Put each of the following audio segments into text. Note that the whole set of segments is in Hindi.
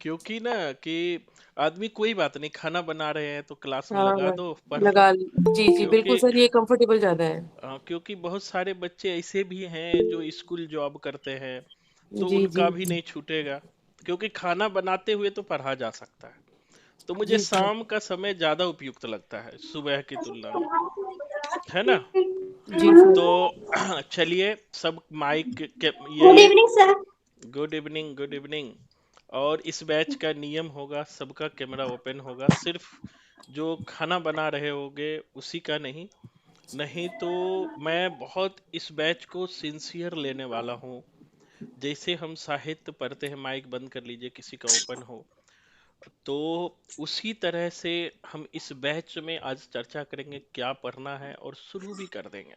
क्योंकि ना कि आदमी कोई बात नहीं, खाना बना रहे हैं तो क्लास में हाँ लगा हाँ, दो, पढ़ लो। लगा ली। जी जी, बिल्कुल क्योंकि सर, ये कंफर्टेबल ज्यादा है। क्योंकि बहुत सारे बच्चे ऐसे भी हैं जो स्कूल जॉब करते हैं, तो जी जी उनका भी नहीं छूटेगा। क्योंकि खाना बनाते हुए तो पढ़ा जा सकता है। तो मुझे जी सर। शाम का समय ज्यादा उपयुक्त लगता है सुबह की तुलना में, है ना। जी सर। तो चलिए, सब माइक के गुड ये evening sir. Good evening, good evening. और इस बैच का नियम होगा, सबका कैमरा ओपन होगा, सिर्फ जो खाना बना रहे होगे उसी का नहीं। नहीं तो मैं बहुत इस बैच को सिंसियर लेने वाला हूँ। जैसे हम साहित्य पढ़ते हैं, माइक बंद कर लीजिए, किसी का ओपन हो, तो उसी तरह से हम इस बैच में आज चर्चा करेंगे, क्या पढ़ना है, और शुरू भी कर देंगे।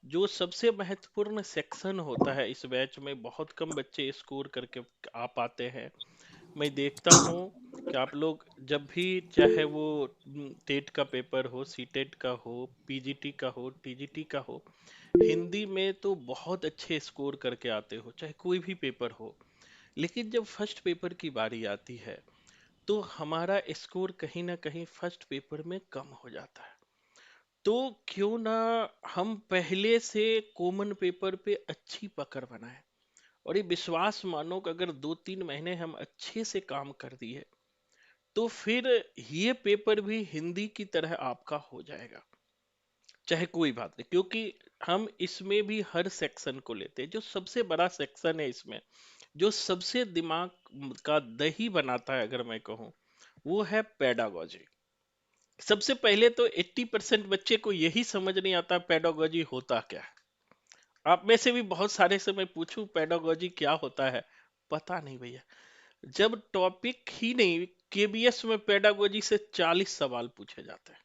जो सबसे महत्वपूर्ण सेक्शन होता है इस बैच में, बहुत कम बच्चे स्कोर करके आ पाते हैं। मैं देखता हूँ कि आप लोग जब भी, चाहे वो टेट का पेपर हो, सीटेट का हो, पीजीटी का हो, टीजीटी का हो, हिंदी में तो बहुत अच्छे स्कोर करके आते हो, चाहे कोई भी पेपर हो। लेकिन जब फर्स्ट पेपर की बारी आती है, तो हमारा स्कोर कहीं ना कहीं फर्स्ट पेपर में कम हो जाता है। तो क्यों ना हम पहले से कॉमन पेपर पे अच्छी पकड़ बनाए, और ये विश्वास मानो कि अगर 2-3 महीने हम अच्छे से काम कर दिए, तो फिर ये पेपर भी हिंदी की तरह आपका हो जाएगा। चाहे कोई बात नहीं, क्योंकि हम इसमें भी हर सेक्शन को लेते हैं। जो सबसे बड़ा सेक्शन है इसमें, जो सबसे दिमाग का दही बनाता है अगर मैं कहूँ, वो है पेडागोजी। सबसे पहले तो 80% बच्चे को यही समझ नहीं आता पेडागोजी होता क्या है। आप में से भी बहुत सारे से मैं पूछूं पेडागोजी क्या होता है, पता नहीं भैया। जब टॉपिक ही नहीं, केबीएस में पेडागोजी से 40 सवाल पूछे जाते हैं,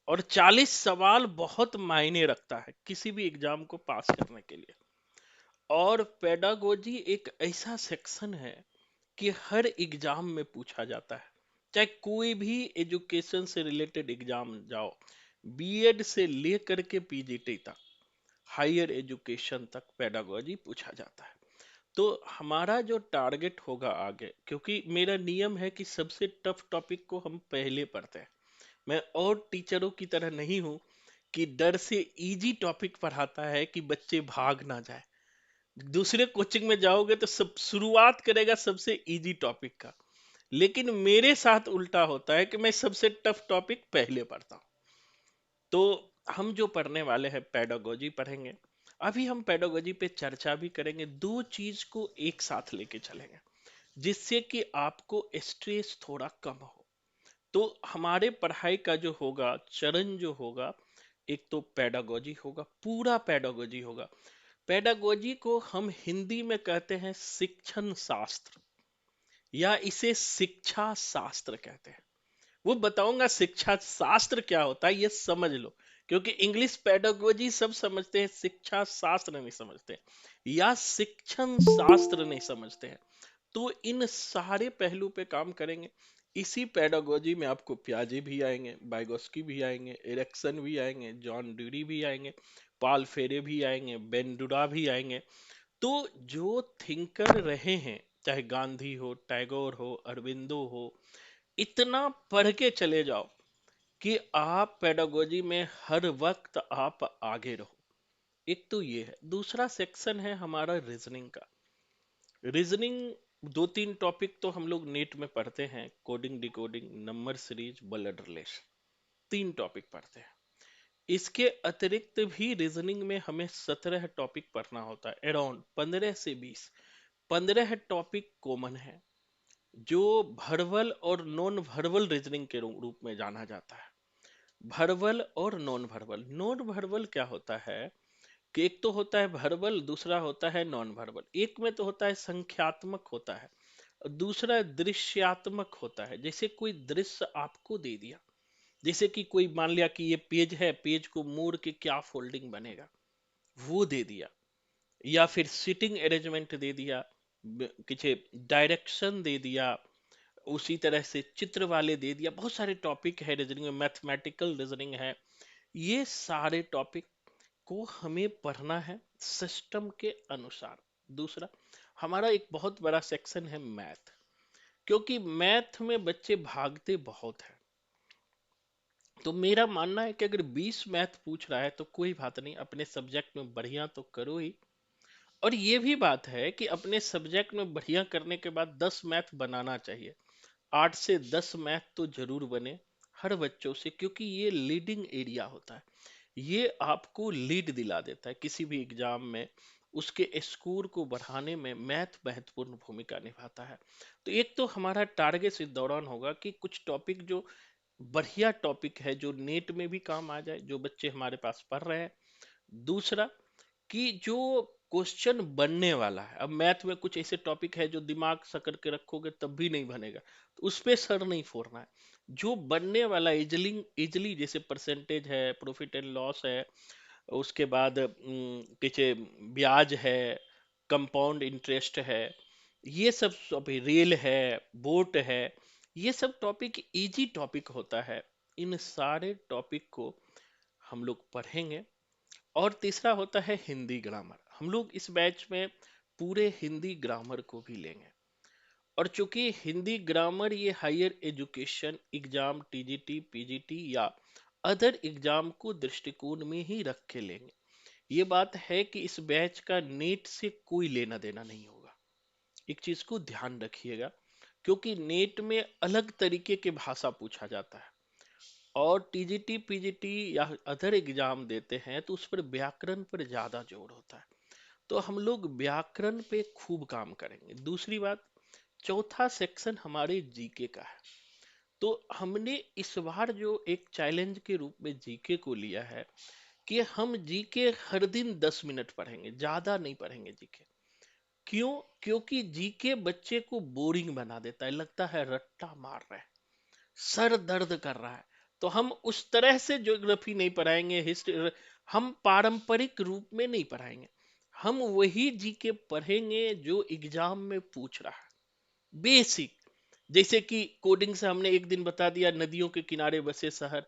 और 40 सवाल बहुत मायने रखता है किसी भी एग्जाम को पास करने के लिए। और पेडागोजी एक ऐसा सेक्शन है कि हर एग्जाम में पूछा जाता है, चाहे कोई भी एजुकेशन से रिलेटेड एग्जाम जाओ, बीएड से लेकर के पीजीटी तक, हायर एजुकेशन तक पेडागोजी पूछा जाता है। तो हमारा जो टारगेट होगा आगे, क्योंकि मेरा नियम है कि सबसे टफ टॉपिक को हम पहले पढ़ते हैं। मैं और टीचरों की तरह नहीं हूं कि डर से इजी टॉपिक पढ़ाता है कि बच्चे भाग ना जाए। दूसरे कोचिंग में जाओगे तो सब शुरुआत करेगा सबसे इजी टॉपिक का, लेकिन मेरे साथ उल्टा होता है कि मैं सबसे टफ टॉपिक पहले पढ़ता हूं। तो हम जो पढ़ने वाले हैं, पेडागोजी पढ़ेंगे। अभी हम पेडागोजी पे चर्चा भी करेंगे, दो चीज को एक साथ लेके चलेंगे, जिससे कि आपको स्ट्रेस थोड़ा कम हो। तो हमारे पढ़ाई का जो होगा चरण, जो होगा, एक तो पेडागोजी होगा, पूरा पेडागोजी होगा। पेडागोजी को हम हिंदी में कहते हैं शिक्षण शास्त्र, या इसे शिक्षा शास्त्र कहते हैं। वो बताऊंगा शिक्षा शास्त्र क्या होता है, ये समझ लो। क्योंकि इंग्लिश पेडागोजी सब समझते हैं, शिक्षा शास्त्र नहीं समझते, या शिक्षण शास्त्र नहीं समझते हैं। तो इन सारे पहलू पे काम करेंगे। इसी पेडागोजी में आपको प्याजे भी आएंगे, बाइगोस्की भी आएंगे, एरिक्सन भी आएंगे, जॉन ड्यूरी भी आएंगे, पाल फेरे भी आएंगे, बेंडुरा भी आएंगे। तो जो थिंकर रहे हैं, चाहे गांधी हो, टैगोर हो, अरविंदो हो, इतना पढ़ के चले जाओ कि आप पेडागोजी में हर वक्त आप आगे रहो। एक तो ये है। दूसरा सेक्शन है हमारा रीजनिंग का। रीजनिंग 2-3 टॉपिक तो हम लोग नेट में पढ़ते हैं, coding, decoding, number series, blood relation, 3 topic पढ़ते हैं। इसके अतिरिक्त भी रीजनिंग में हमें 17 टॉपिक पढ़ना होता है, अराउंड 15 से 20। 15 टॉपिक कॉमन है, जो वर्बल और नॉन वर्बल रीजनिंग के रूप में जाना जाता है। वर्बल और नॉन वर्बल। नॉन वर्बल क्या होता है कि एक तो होता है वर्बल, दूसरा होता है नॉन वर्बल। एक में तो होता है संख्यात्मक होता है, और दूसरा दृश्यात्मक होता है। जैसे कोई दृश्य आपको दे दिया, जैसे कि कोई मान लिया कि ये पेज है, पेज को मोड़ के क्या फोल्डिंग बनेगा, वो दे दिया। या फिर सिटिंग अरेंजमेंट दे दिया, किसी डायरेक्शन दे दिया, उसी तरह से चित्र वाले दे दिया। बहुत सारे टॉपिक है रीजनिंग में, मैथमेटिकल रीजनिंग है। ये सारे टॉपिक को हमें पढ़ना है सिस्टम के अनुसार। दूसरा, हमारा एक बहुत बड़ा सेक्शन है मैथ। क्योंकि मैथ में बच्चे भागते बहुत हैं। तो मेरा मानना है कि अगर 20 मैथ पूछ रहा है तो कोई बात नहीं, अपने सब्जेक्ट में बढ़िया तो करो ही। और ये भी बात है कि अपने सब्जेक्ट में बढ़िया करने के बाद 10 मैथ बनाना चाहिए। 8 से 10 मैथ तो जरूर बने हर बच्चों से, क्योंकि ये लीडिंग एरिया होता है। ये आपको लीड दिला देता है किसी भी एग्जाम में। उसके स्कोर को बढ़ाने में मैथ महत्वपूर्ण भूमिका निभाता है। तो एक तो हमारा टारगेट इस दौरान होगा कि कुछ टॉपिक जो बढ़िया टॉपिक है, जो नेट में भी काम आ जाए, जो बच्चे हमारे पास पढ़ रहे हैं। दूसरा, कि जो क्वेश्चन बनने वाला है, अब मैथ में कुछ ऐसे टॉपिक है जो दिमाग सकड़ के रखोगे तब भी नहीं बनेगा, तो उस पे सर नहीं फोड़ना है। जो बनने वाला इजली इजली, जैसे परसेंटेज है, प्रॉफिट एंड लॉस है, उसके बाद पीछे ब्याज है, कंपाउंड इंटरेस्ट है, ये सब अभी रेल है, बोट है, ये सब टॉपिक इजी टॉपिक होता है। इन सारे टॉपिक को हम लोग पढ़ेंगे। और तीसरा होता है हिंदी ग्रामर। हम लोग इस बैच में पूरे हिंदी ग्रामर को भी लेंगे। और चूंकि हिंदी ग्रामर ये higher education exam, TGT, PGT या अदर एग्जाम को दृष्टिकोण में ही रख के लेंगे। ये बात है कि इस बैच का नेट से कोई लेना देना नहीं होगा। एक चीज को ध्यान रखिएगा, क्योंकि नेट में अलग तरीके के भाषा पूछा जाता है, और टीजीटी पीजीटी या अदर एग्जाम देते हैं तो उस पर व्याकरण पर ज्यादा जोर होता है। तो हम लोग व्याकरण पे खूब काम करेंगे। दूसरी बात, चौथा सेक्शन हमारे जीके का है। तो हमने इस बार जो एक चैलेंज के रूप में जीके को लिया है कि हम जीके हर दिन 10 मिनट पढ़ेंगे, ज्यादा नहीं पढ़ेंगे जीके। क्यों? क्योंकि जीके बच्चे को बोरिंग बना देता है, लगता है रट्टा मार रहे हैं, सर दर्द कर रहा है। तो हम उस तरह से ज्योग्राफी नहीं पढ़ाएंगे, हिस्ट्री हम पारंपरिक रूप में नहीं पढ़ाएंगे। हम वही जीके पढ़ेंगे जो एग्जाम में पूछ रहा है, बेसिक। जैसे कि कोडिंग से हमने एक दिन बता दिया नदियों के किनारे बसे शहर,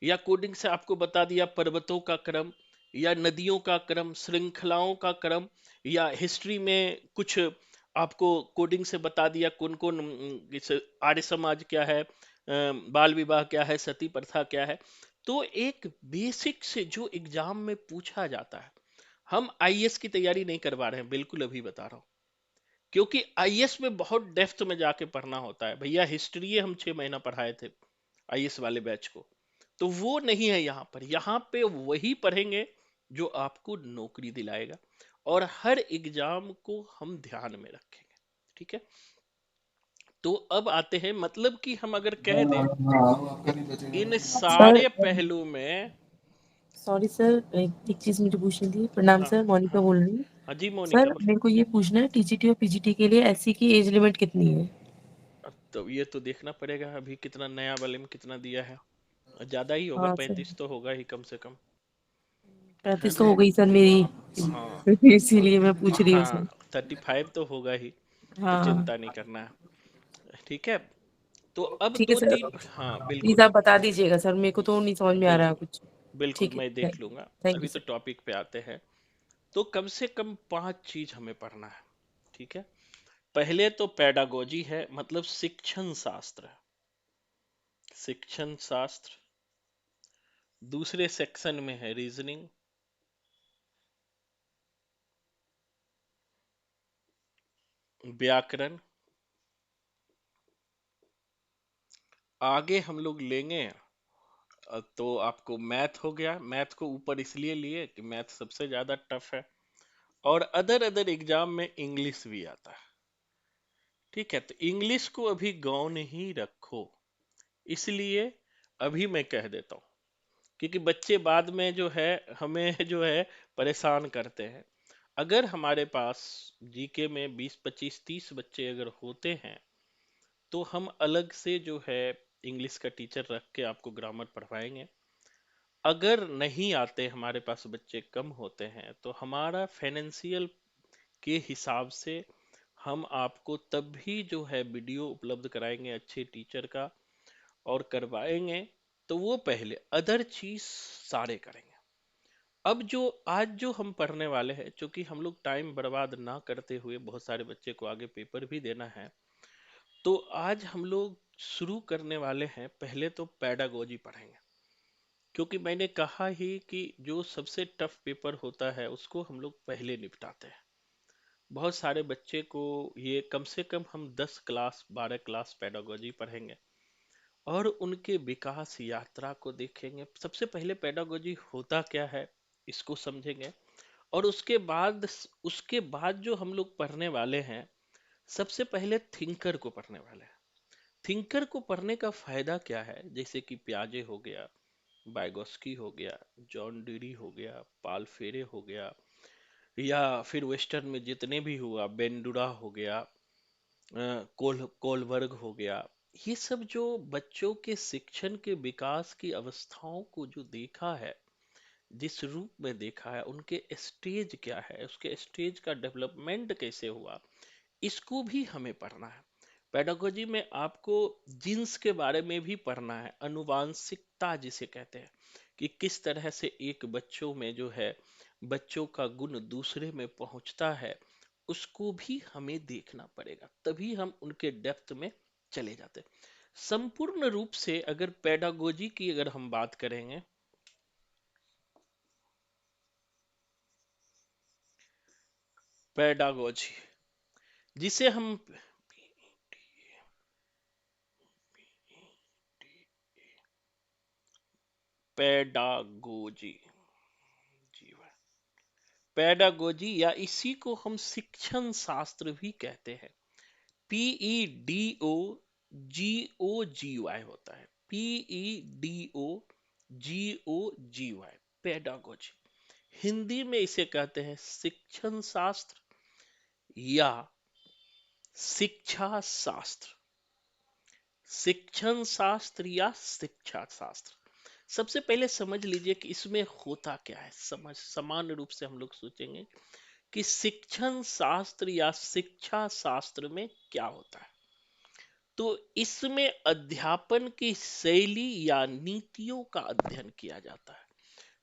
या कोडिंग से आपको बता दिया पर्वतों का क्रम, या नदियों का क्रम, श्रृंखलाओं का क्रम, या हिस्ट्री में कुछ आपको कोडिंग से बता दिया कौन कौन, जैसे आर्य समाज क्या है, बाल विवाह क्या है, सती प्रथा क्या है। तो एक बेसिक से जो एग्जाम में पूछा जाता है। हम आईएएस की तैयारी नहीं करवा रहे हैं, बिल्कुल अभी बता रहा हूँ। क्योंकि आईएएस में बहुत डेप्थ में जाके पढ़ना होता है भैया। हिस्ट्री हम 6 महीना पढ़ाए थे आईएएस वाले बैच को, तो वो नहीं है यहाँ पर। यहाँ पे वही पढ़ेंगे जो आपको नौकरी दिलाएगा, और हर एग्जाम को हम ध्यान में रखेंगे। ठीक है। तो अब आते हैं, मतलब कि हम अगर कह दें इन सर, सारे पहलू में। सॉरी सर, एक चीज मुझे पूछनी थी। प्रणाम हाँ सर, मोनिका हाँ बोल रही हूँ। हाँ जी मोनिका सर, बोले। मेरे को ये पूछना है, टीजीटी और पीजीटी के लिए एससी की एज लिमिट कितनी है? अब तो ये तो देखना पड़ेगा अभी कितना नया वाले में कितना दिया है। ज्यादा ही होगा, हाँ सर, 35 तो होगा ही कम से कम। है 35 ना? तो हो गई सर हाँ मेरी इसीलिए मैं पूछ रही हूँ हाँ, सर। 35 तो होगा ही। तो हाँ, चिंता नहीं करना है। ठीक है। तो अब ठीक है दो सर। तीन, हाँ प्लीज बिल्कुल। आप बता दीजिएगा सर, मेरे को तो नहीं समझ में आ रहा बिल्कुल कुछ। बिल्कुल, ठीक है, मैं देख लूंगा। थैंक यू अभी तो सर। टॉपिक पे आते हैं। तो कम से कम 5 चीज हमें पढ़ना है। ठीक है। पहले तो पेडागोजी है, मतलब शिक्षण शास्त्र। शिक्षण शास्त्र। दूसरे सेक्शन में है रीजनिंग, व्याकरण। आगे हम लोग लेंगे, तो आपको मैथ हो गया। मैथ को ऊपर इसलिए लिए कि मैथ सबसे ज्यादा टफ है। और अदर अदर एग्जाम में इंग्लिश भी आता है। ठीक है। तो इंग्लिश को अभी गौन ही रखो, इसलिए अभी मैं कह देता हूँ, क्योंकि बच्चे बाद में जो है हमें जो है परेशान करते हैं। अगर हमारे पास जीके में 20 25 30 बच्चे अगर होते हैं, तो हम अलग से जो है इंग्लिश का टीचर रख के आपको ग्रामर पढ़वाएंगे। अगर नहीं आते, हमारे पास बच्चे कम होते हैं, तो हमारा फाइनेंशियल के हिसाब से हम आपको तब भी जो है वीडियो उपलब्ध कराएंगे अच्छे टीचर का, और करवाएंगे। तो वो पहले अदर चीज सारे करेंगे। अब जो आज जो हम पढ़ने वाले हैं, क्योंकि हम लोग टाइम बर्बाद ना करते हुए बहुत सारे बच्चे को आगे पेपर भी देना है, तो आज हम लोग शुरू करने वाले हैं। पहले तो पेडागोजी पढ़ेंगे, क्योंकि मैंने कहा ही कि जो सबसे टफ पेपर होता है उसको हम लोग पहले निपटाते हैं। बहुत सारे बच्चे को ये कम से कम हम 10 क्लास 12 क्लास पेडागोजी पढ़ेंगे और उनके विकास यात्रा को देखेंगे। सबसे पहले पेडागोजी होता क्या है इसको समझेंगे, और उसके बाद जो हम लोग पढ़ने वाले हैं, सबसे पहले थिंकर को पढ़ने वाले हैं। थिंकर को पढ़ने का फायदा क्या है, जैसे कि प्याजे हो गया, बाइगोस्की हो गया, जॉन डीरी हो गया, पाल फेरे हो गया, या फिर वेस्टर्न में जितने भी हुआ, बेंडुरा हो गया, कोलबर्ग हो गया। ये सब जो बच्चों के शिक्षण के विकास की अवस्थाओं को जो देखा है, जिस रूप में देखा है, उनके स्टेज क्या है, उसके स्टेज का डेवलपमेंट कैसे हुआ, इसको भी हमें पढ़ना है। पेडागोजी में आपको जीन्स के बारे में भी पढ़ना है, अनुवांशिकता जिसे कहते हैं, कि किस तरह से एक बच्चों में जो है, बच्चों का गुण दूसरे में पहुंचता है, उसको भी हमें देखना पड़ेगा, तभी हम उनके डेप्थ में चले जाते हैं। संपूर्ण रूप से अगर पेडागोजी की अगर हम बात करेंगे, पेडागोजी जिसे हम पेडागोजी पेडागोजी या इसी को हम शिक्षण शास्त्र भी कहते हैं। PEDOGOGY होता है, PEDOGOGY, पेडागोजी। हिंदी में इसे कहते हैं शिक्षण शास्त्र या शिक्षा शास्त्र। शिक्षण शास्त्र या शिक्षा शास्त्र। सबसे पहले समझ लीजिए कि इसमें होता क्या है। सामान्य रूप से हम लोग सोचेंगे कि शिक्षण शास्त्र या शिक्षा शास्त्र में क्या होता है, तो इसमें अध्यापन की शैली या नीतियों का अध्ययन किया जाता है।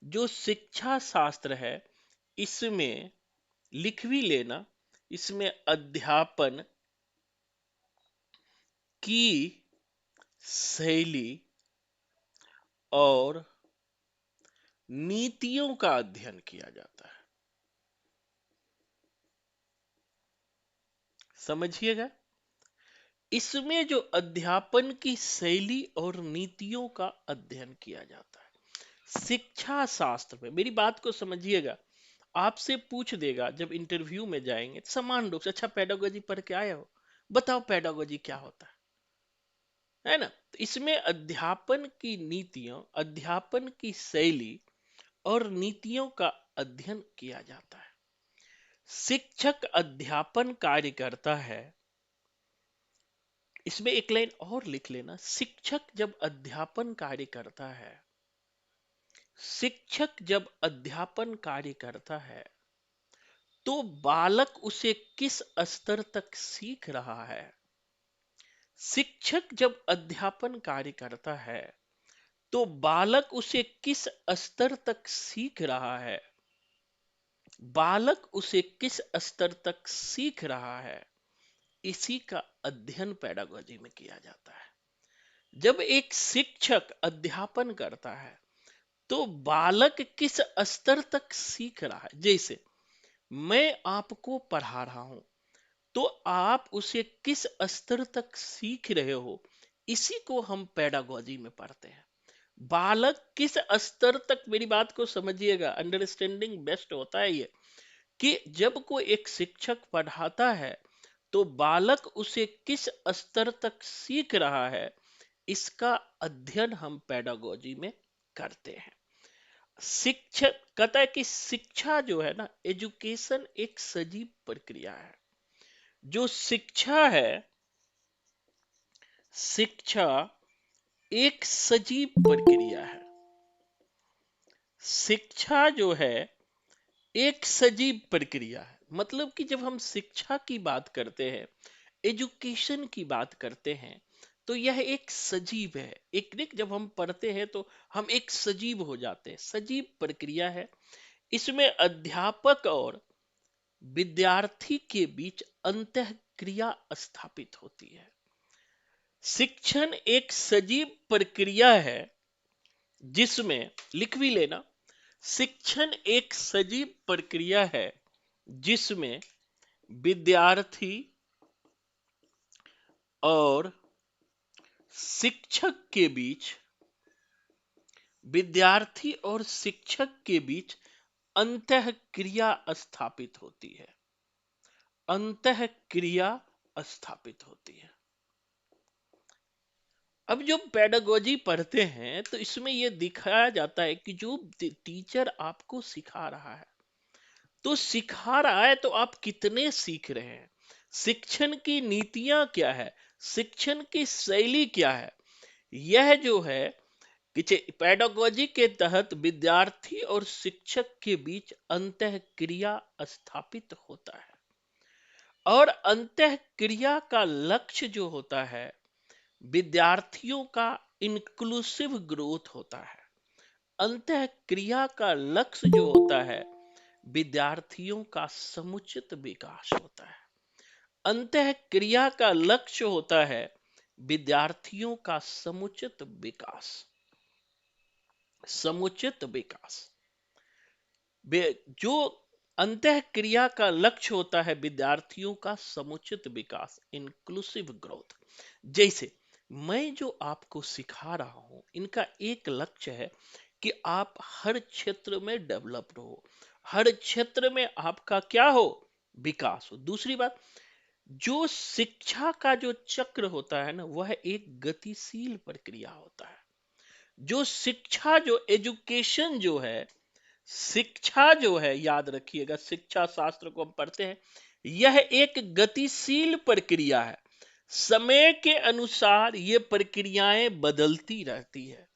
जो शिक्षा शास्त्र है, इसमें लिख भी लेना, इसमें अध्यापन की शैली और नीतियों का अध्ययन किया जाता है। समझिएगा, इसमें जो अध्यापन की शैली और नीतियों का अध्ययन किया जाता है शिक्षा शास्त्र में। मेरी बात को समझिएगा, आपसे पूछ देगा जब इंटरव्यू में जाएंगे समान रूप से, अच्छा पेडागोजी पढ़ के आए हो, बताओ पेडागोजी क्या होता है ना। तो इसमें अध्यापन की नीतियों, अध्यापन की शैली और नीतियों का अध्ययन किया जाता है। शिक्षक अध्यापन कार्य करता है, इसमें एक लाइन और लिख लेना, शिक्षक जब अध्यापन कार्य करता है, शिक्षक जब अध्यापन कार्य करता है, तो बालक उसे किस स्तर तक सीख रहा है। शिक्षक जब अध्यापन कार्य करता है, तो बालक उसे किस स्तर तक सीख रहा है, बालक उसे किस स्तर तक सीख रहा है, इसी का अध्ययन पेडागोजी में किया जाता है। जब एक शिक्षक अध्यापन करता है, तो बालक किस स्तर तक सीख रहा है। जैसे मैं आपको पढ़ा रहा हूं, तो आप उसे किस स्तर तक सीख रहे हो, इसी को हम पेडागोजी में पढ़ते हैं। बालक किस स्तर तक, मेरी बात को समझिएगा, अंडरस्टैंडिंग बेस्ट होता है ये, कि जब कोई एक शिक्षक पढ़ाता है, तो बालक उसे किस स्तर तक सीख रहा है, इसका अध्ययन हम पेडागोजी में करते हैं। शिक्षक कहता है कि शिक्षा जो है ना, एजुकेशन एक सजीव प्रक्रिया है। जो शिक्षा है, शिक्षा एक सजीव प्रक्रिया है। शिक्षा जो है एक सजीव प्रक्रिया है, मतलब कि जब हम शिक्षा की बात करते हैं, एजुकेशन की बात करते हैं, तो यह एक सजीव है। एक जब हम पढ़ते हैं तो हम एक सजीव हो जाते हैं, सजीव प्रक्रिया है। इसमें अध्यापक और विद्यार्थी के बीच अंतःक्रिया स्थापित होती है। शिक्षण एक सजीव प्रक्रिया है जिसमें, लिख भी लेना, शिक्षण एक सजीव प्रक्रिया है जिसमें विद्यार्थी और शिक्षक के बीच विद्यार्थी और शिक्षक के बीच अंतः क्रिया स्थापित होती है। अंतः क्रिया स्थापित होती है। अब जो पेडागोजी पढ़ते हैं तो इसमें यह दिखाया जाता है कि जो टीचर आपको सिखा रहा है, तो सिखा रहा है तो आप कितने सीख रहे हैं, शिक्षण की नीतियां क्या है, शिक्षण की शैली क्या है, यह जो है पेडागोजी के तहत विद्यार्थी और शिक्षक के बीच अंतः क्रिया स्थापित होता है। और अंतः क्रिया का लक्ष्य जो होता है विद्यार्थियों का इंक्लूसिव ग्रोथ होता है। अंतः क्रिया का लक्ष्य जो होता है विद्यार्थियों का समुचित विकास होता है। अंतः क्रिया का लक्ष्य होता है विद्यार्थियों का समुचित विकास। समुचित विकास जो अंतः क्रिया का लक्ष्य होता है विद्यार्थियों का समुचित विकास, इंक्लूसिव ग्रोथ। जैसे मैं जो आपको सिखा रहा हूं इनका एक लक्ष्य है कि आप हर क्षेत्र में डेवलप्ड हो, हर क्षेत्र में आपका क्या हो, विकास हो। दूसरी बात, जो शिक्षा का जो चक्र होता है ना वह एक गतिशील प्रक्रिया होता है। जो शिक्षा जो एजुकेशन जो है, शिक्षा जो है, याद रखिएगा शिक्षा शास्त्र को हम पढ़ते हैं, यह एक गतिशील प्रक्रिया है। समय के अनुसार ये प्रक्रियाएं बदलती रहती है।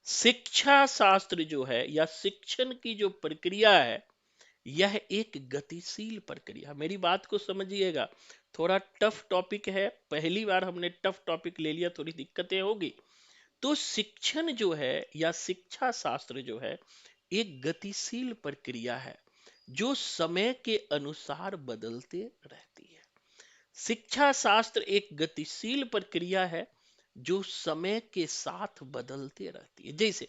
शिक्षा शास्त्र जो है या शिक्षण की जो प्रक्रिया है यह एक गतिशील प्रक्रिया। मेरी बात को समझिएगा, थोड़ा टफ टॉपिक है, पहली बार हमने टफ टॉपिक ले लिया, थोड़ी दिक्कतें होगी। तो शिक्षण जो है या शिक्षा शास्त्र जो है एक गतिशील प्रक्रिया है जो समय के अनुसार बदलते रहती है। शिक्षा शास्त्र एक गतिशील प्रक्रिया है जो समय के साथ बदलते रहती है। जैसे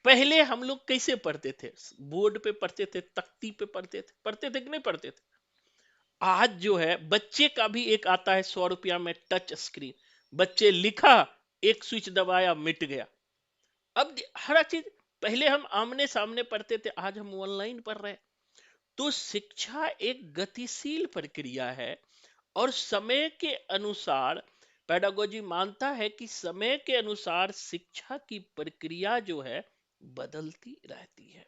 पहले हम लोग कैसे पढ़ते थे, बोर्ड पे पढ़ते थे, तख्ती पे पढ़ते थे कि नहीं पढ़ते थे। आज जो है बच्चे का भी एक आता है 100 रुपया में टच स्क्रीन, बच्चे लिखा, एक स्विच दबाया, मिट गया। अब हर चीज, पहले हम आमने सामने पढ़ते थे, आज हम ऑनलाइन पढ़ रहे हैं। तो शिक्षा एक गतिशील प्रक्रिया है और समय के अनुसार पेडागोजी मानता है कि समय के अनुसार शिक्षा की प्रक्रिया जो है बदलती रहती है।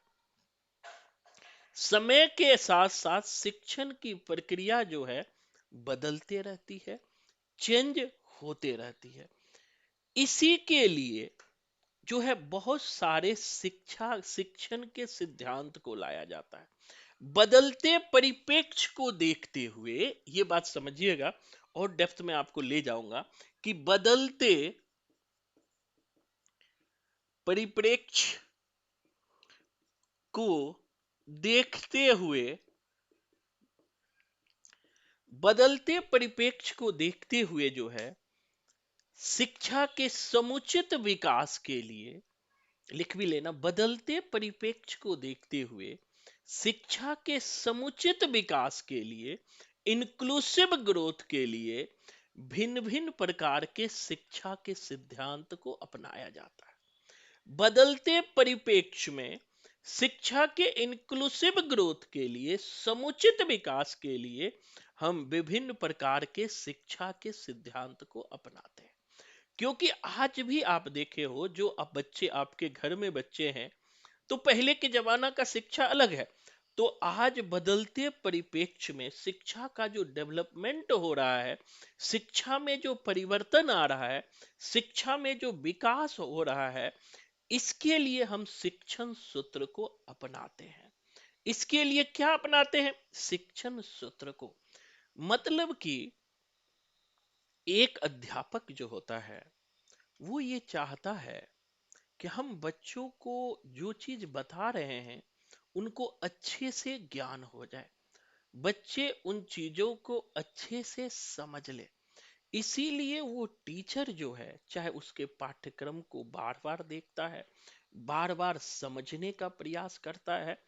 समय के साथ साथ शिक्षण की प्रक्रिया जो है बदलते रहती है, चेंज होते रहती है। इसी के लिए जो है बहुत सारे शिक्षण के सिद्धांत को लाया जाता है। बदलते परिप्रेक्ष्य को देखते हुए, ये बात समझिएगा और डेप्थ में आपको ले जाऊंगा कि बदलते परिप्रेक्ष्य को देखते हुए, बदलते परिप्रेक्ष्य को देखते हुए जो है शिक्षा के समुचित विकास के लिए, लिख भी लेना, बदलते परिप्रेक्ष्य को देखते हुए शिक्षा के समुचित विकास के लिए, इंक्लूसिव ग्रोथ के लिए भिन्न भिन्न प्रकार के शिक्षा के सिद्धांत को अपनाया जाता है। बदलते परिप्रेक्ष्य में शिक्षा के इंक्लूसिव ग्रोथ के लिए, समुचित विकास के लिए हम विभिन्न प्रकार के शिक्षा के सिद्धांत को अपनाते हैं। क्योंकि आज भी आप देखे हो, जो अब बच्चे आपके घर में बच्चे हैं, तो पहले के जमाना का शिक्षा अलग है। तो आज बदलते परिप्रेक्ष्य में शिक्षा का जो डेवलपमेंट हो रहा है, शिक्षा में जो परिवर्तन आ रहा है, शिक्षा में जो विकास हो रहा है, इसके लिए हम शिक्षण सूत्र को अपनाते हैं। इसके लिए क्या अपनाते हैं, शिक्षण सूत्र को। मतलब कि एक अध्यापक जो होता है वो ये चाहता है कि हम बच्चों को जो चीज बता रहे हैं उनको अच्छे से ज्ञान हो जाए, बच्चे उन चीजों को अच्छे से समझ ले। इसीलिए वो टीचर जो है चाहे उसके पाठ्यक्रम को बार बार देखता है, बार बार समझने का प्रयास करता है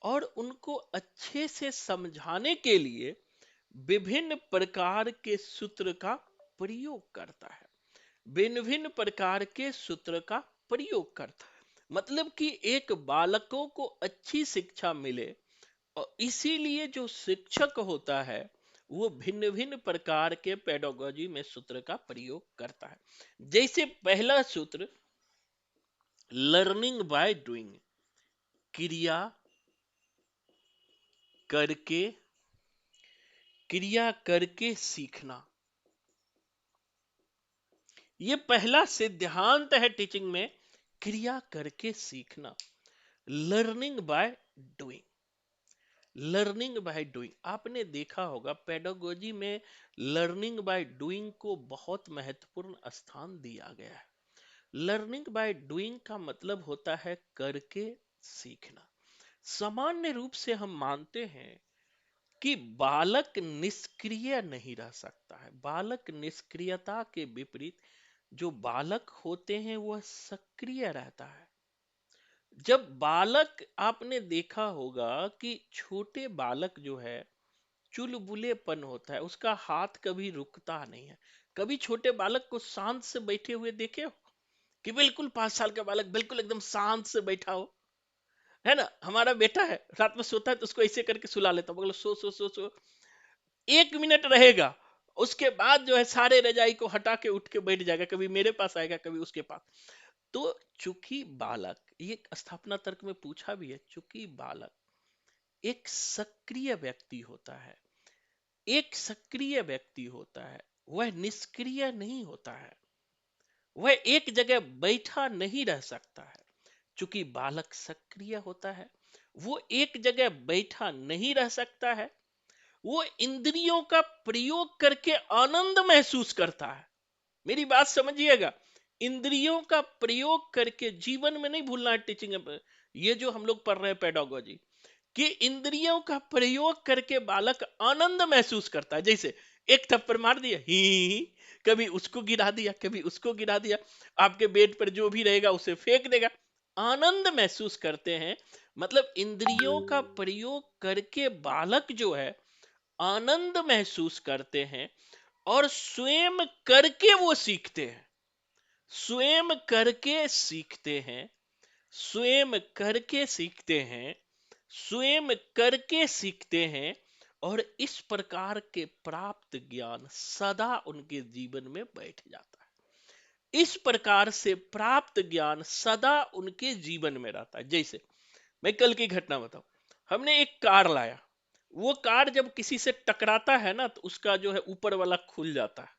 और उनको अच्छे से समझाने के लिए विभिन्न प्रकार के सूत्र का प्रयोग करता है, भिन्न भिन्न प्रकार के सूत्र का प्रयोग करता है। मतलब कि एक बालकों को अच्छी शिक्षा मिले, और इसीलिए जो शिक्षक होता है वो भिन्न भिन्न प्रकार के पेडागोजी में सूत्र का प्रयोग करता है। जैसे पहला सूत्र लर्निंग बाय डूइंग, क्रिया करके, क्रिया करके सीखना। ये पहला सिद्धांत है टीचिंग में, क्रिया करके सीखना, learning by doing. Learning by doing आपने देखा होगा पेडागोजी में लर्निंग बाय डूइंग को बहुत महत्वपूर्ण स्थान दिया गया है। लर्निंग बाय डूइंग का मतलब होता है करके सीखना। सामान्य रूप से हम मानते हैं कि बालक निष्क्रिय नहीं रह सकता है। बालक निष्क्रियता के विपरीत जो बालक होते हैं वह सक्रिय रहता है। जब बालक, आपने देखा होगा कि छोटे बालक जो है चुलबुलेपन होता है, उसका हाथ कभी रुकता नहीं है। कभी छोटे बालक को शांत से बैठे हुए देखे हो कि बिल्कुल 5 साल का बालक बिल्कुल एकदम शांत से बैठा हो? है ना, हमारा बेटा है रात में सोता है तो उसको ऐसे करके सुला लेता हूं, सो सो सो सो, 1 मिनट रहेगा, उसके बाद जो है सारे रजाई को हटा के उठ के बैठ जाएगा, कभी मेरे पास आएगा कभी उसके पास। तो चूंकि बालक, ये स्थापना तर्क में पूछा भी है, चूंकि बालक एक सक्रिय व्यक्ति होता है, एक सक्रिय व्यक्ति होता है, वह निष्क्रिय नहीं होता है, वह एक जगह बैठा नहीं रह सकता है। चूंकि बालक सक्रिय होता है, वो एक जगह बैठा नहीं रह सकता है, वो इंद्रियों का प्रयोग करके आनंद महसूस करता है। मेरी बात समझिएगा, इंद्रियों का प्रयोग करके, जीवन में नहीं भूलना है टीचिंग, ये जो हम लोग पढ़ रहे हैं पेडागोजी, कि इंद्रियों का प्रयोग करके बालक आनंद महसूस करता है। जैसे एक थप्पड़ मार दिया, ही कभी उसको गिरा दिया, कभी उसको गिरा दिया, आपके बेड पर जो भी रहेगा उसे फेंक देगा, आनंद महसूस करते हैं। मतलब इंद्रियों का प्रयोग करके बालक जो है आनंद महसूस करते हैं और स्वयं करके वो सीखते हैं, स्वयं करके सीखते हैं, स्वयं करके सीखते हैं, स्वयं करके सीखते हैं। और इस प्रकार के प्राप्त ज्ञान सदा उनके जीवन में बैठ जाता है। इस प्रकार से प्राप्त ज्ञान सदा उनके जीवन में रहता है। जैसे मैं कल की घटना बताऊं, हमने एक कार लाया, वो कार जब किसी से टकराता है ना तो उसका जो है ऊपर वाला खुल जाता है,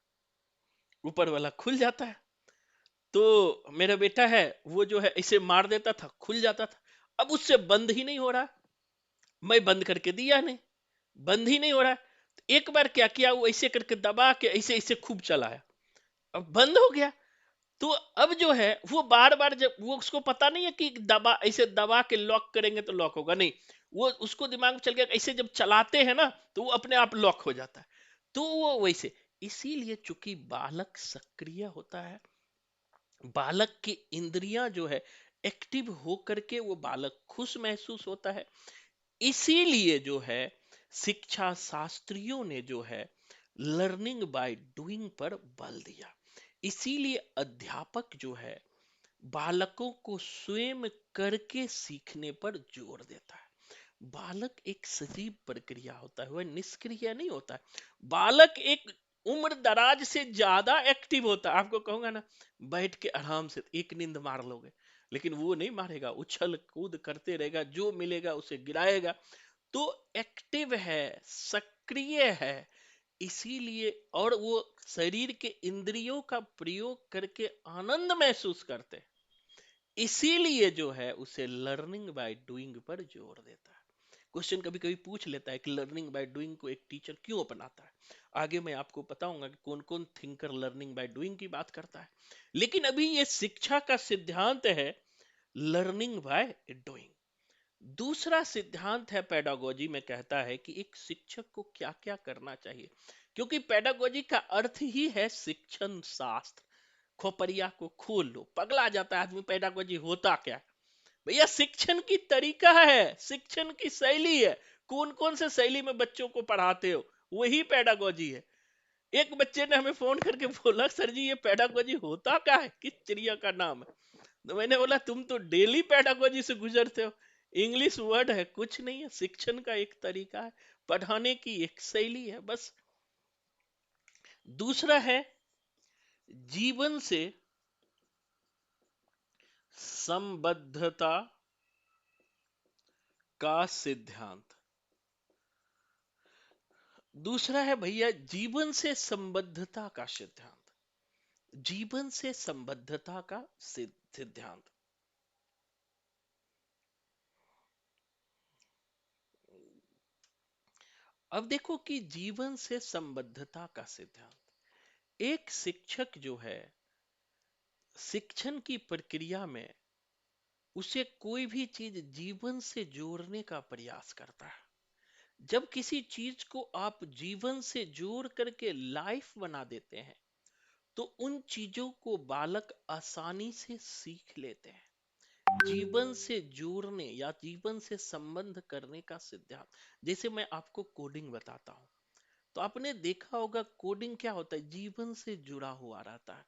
ऊपर वाला खुल जाता है। तो मेरा बेटा है वो जो है इसे मार देता था, खुल जाता था। अब उससे बंद ही नहीं हो रहा, मैं बंद करके दिया नहीं, बंद ही नहीं हो रहा। तो एक बार क्या किया, वो ऐसे करके दबा के ऐसे ऐसे खूब चलाया, अब बंद हो गया। तो अब जो है वो बार बार, जब वो, उसको पता नहीं है कि दबा, ऐसे दबा के लॉक करेंगे तो लॉक होगा, नहीं, वो उसको दिमाग में चल गया ऐसे जब चलाते हैं ना तो वो अपने आप लॉक हो जाता है। तो वो वैसे, इसीलिए चूंकि बालक सक्रिय होता है, बालक की इंद्रियां जो है एक्टिव होकर के वो बालक खुश महसूस होता है। इसीलिए जो है शिक्षा शास्त्रियों ने जो है लर्निंग बाय डूइंग पर बल दिया। इसीलिए अध्यापक जो है बालकों को स्वयं करके सीखने पर जोर देता है। बालक एक सजीव प्रक्रिया होता है, वह निष्क्रिय नहीं होता है। बालक एक उम्र दराज से ज्यादा एक्टिव होता है। आपको कहूंगा ना, बैठ के आराम से एक नींद मार लोगे, लेकिन वो नहीं मारेगा, उछल कूद करते रहेगा, जो मिलेगा उसे गिराएगा। तो एक्टिव है, सक्रिय है, इसीलिए। और वो शरीर के इंद्रियों का प्रयोग करके आनंद महसूस करते हैं, इसीलिए जो है उसे लर्निंग बाय डूइंग पर जोर देता है। क्वेश्चन कभी कभी पूछ लेता है कि लर्निंग बाय डूइंग को एक टीचर क्यों अपनाता है। आगे मैं आपको बताऊंगा कि कौन कौन थिंकर लर्निंग बाय डूइंग की बात करता है। लेकिन अभी ये शिक्षा का सिद्धांत है लर्निंग बाय डूइंग। दूसरा सिद्धांत है पेडागोजी में, कहता है कि एक शिक्षक को क्या क्या करना चाहिए, क्योंकि पेडागोजी का अर्थ ही है शिक्षण शास्त्र। खोपड़िया को खोल लो, पगला जाता है आदमी, पेडागोजी होता क्या है? भैया शिक्षण की तरीका है, शिक्षण की शैली है। कौन कौन से शैली में बच्चों को पढ़ाते हो, वही पेडागोजी है। एक बच्चे ने हमें फोन करके बोला, सर जी ये पेडागोजी होता क्या है, किस चिड़िया का नाम है? तो मैंने बोला तुम तो डेली पेडागोजी से गुजरते हो, इंग्लिश वर्ड है, कुछ नहीं है, शिक्षण का एक तरीका है, पढ़ाने की एक शैली है बस। दूसरा है जीवन से संबद्धता का सिद्धांत। दूसरा है भैया जीवन से संबद्धता का सिद्धांत, जीवन से संबद्धता का सिद्धांत। अब देखो कि जीवन से संबद्धता का सिद्धांत, एक शिक्षक जो है शिक्षण की प्रक्रिया में उसे कोई भी चीज जीवन से जोड़ने का प्रयास करता है। जब किसी चीज को आप जीवन से जोड़ करके लाइफ बना देते हैं तो उन चीजों को बालक आसानी से सीख लेते हैं। जीवन से जोड़ने या जीवन से संबंध करने का सिद्धांत। जैसे मैं आपको कोडिंग बताता हूं, तो आपने देखा होगा कोडिंग क्या होता है, जीवन से जुड़ा हुआ रहता है,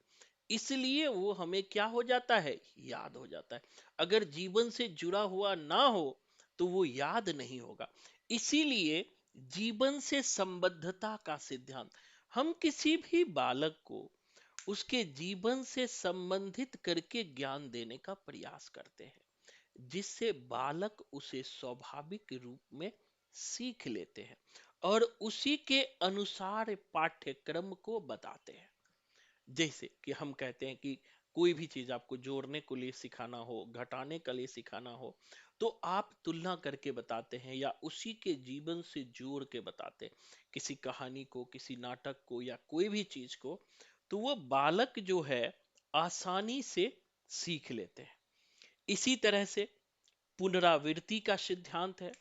इसलिए वो हमें क्या हो जाता है, याद हो जाता है। अगर जीवन से जुड़ा हुआ ना हो तो वो याद नहीं होगा। इसीलिए जीवन से संबद्धता का सिद्धांत, हम किसी भी बालक को उसके जीवन से संबंधित करके ज्ञान देने का प्रयास करते हैं, जिससे बालक उसे स्वाभाविक रूप में सीख लेते हैं और उसी के अनुसार पाठ्यक्रम को बताते हैं। जैसे कि हम कहते हैं कि कोई भी चीज आपको जोड़ने के लिए सिखाना हो, घटाने के लिए सिखाना हो, तो आप तुलना करके बताते हैं या उसी के जीवन से जोड़ के बताते हैं, किसी कहानी को, किसी नाटक को या कोई भी चीज को, तो वो बालक जो है आसानी से सीख लेते हैं। इसी तरह से पुनरावृत्ति का सिद्धांत है।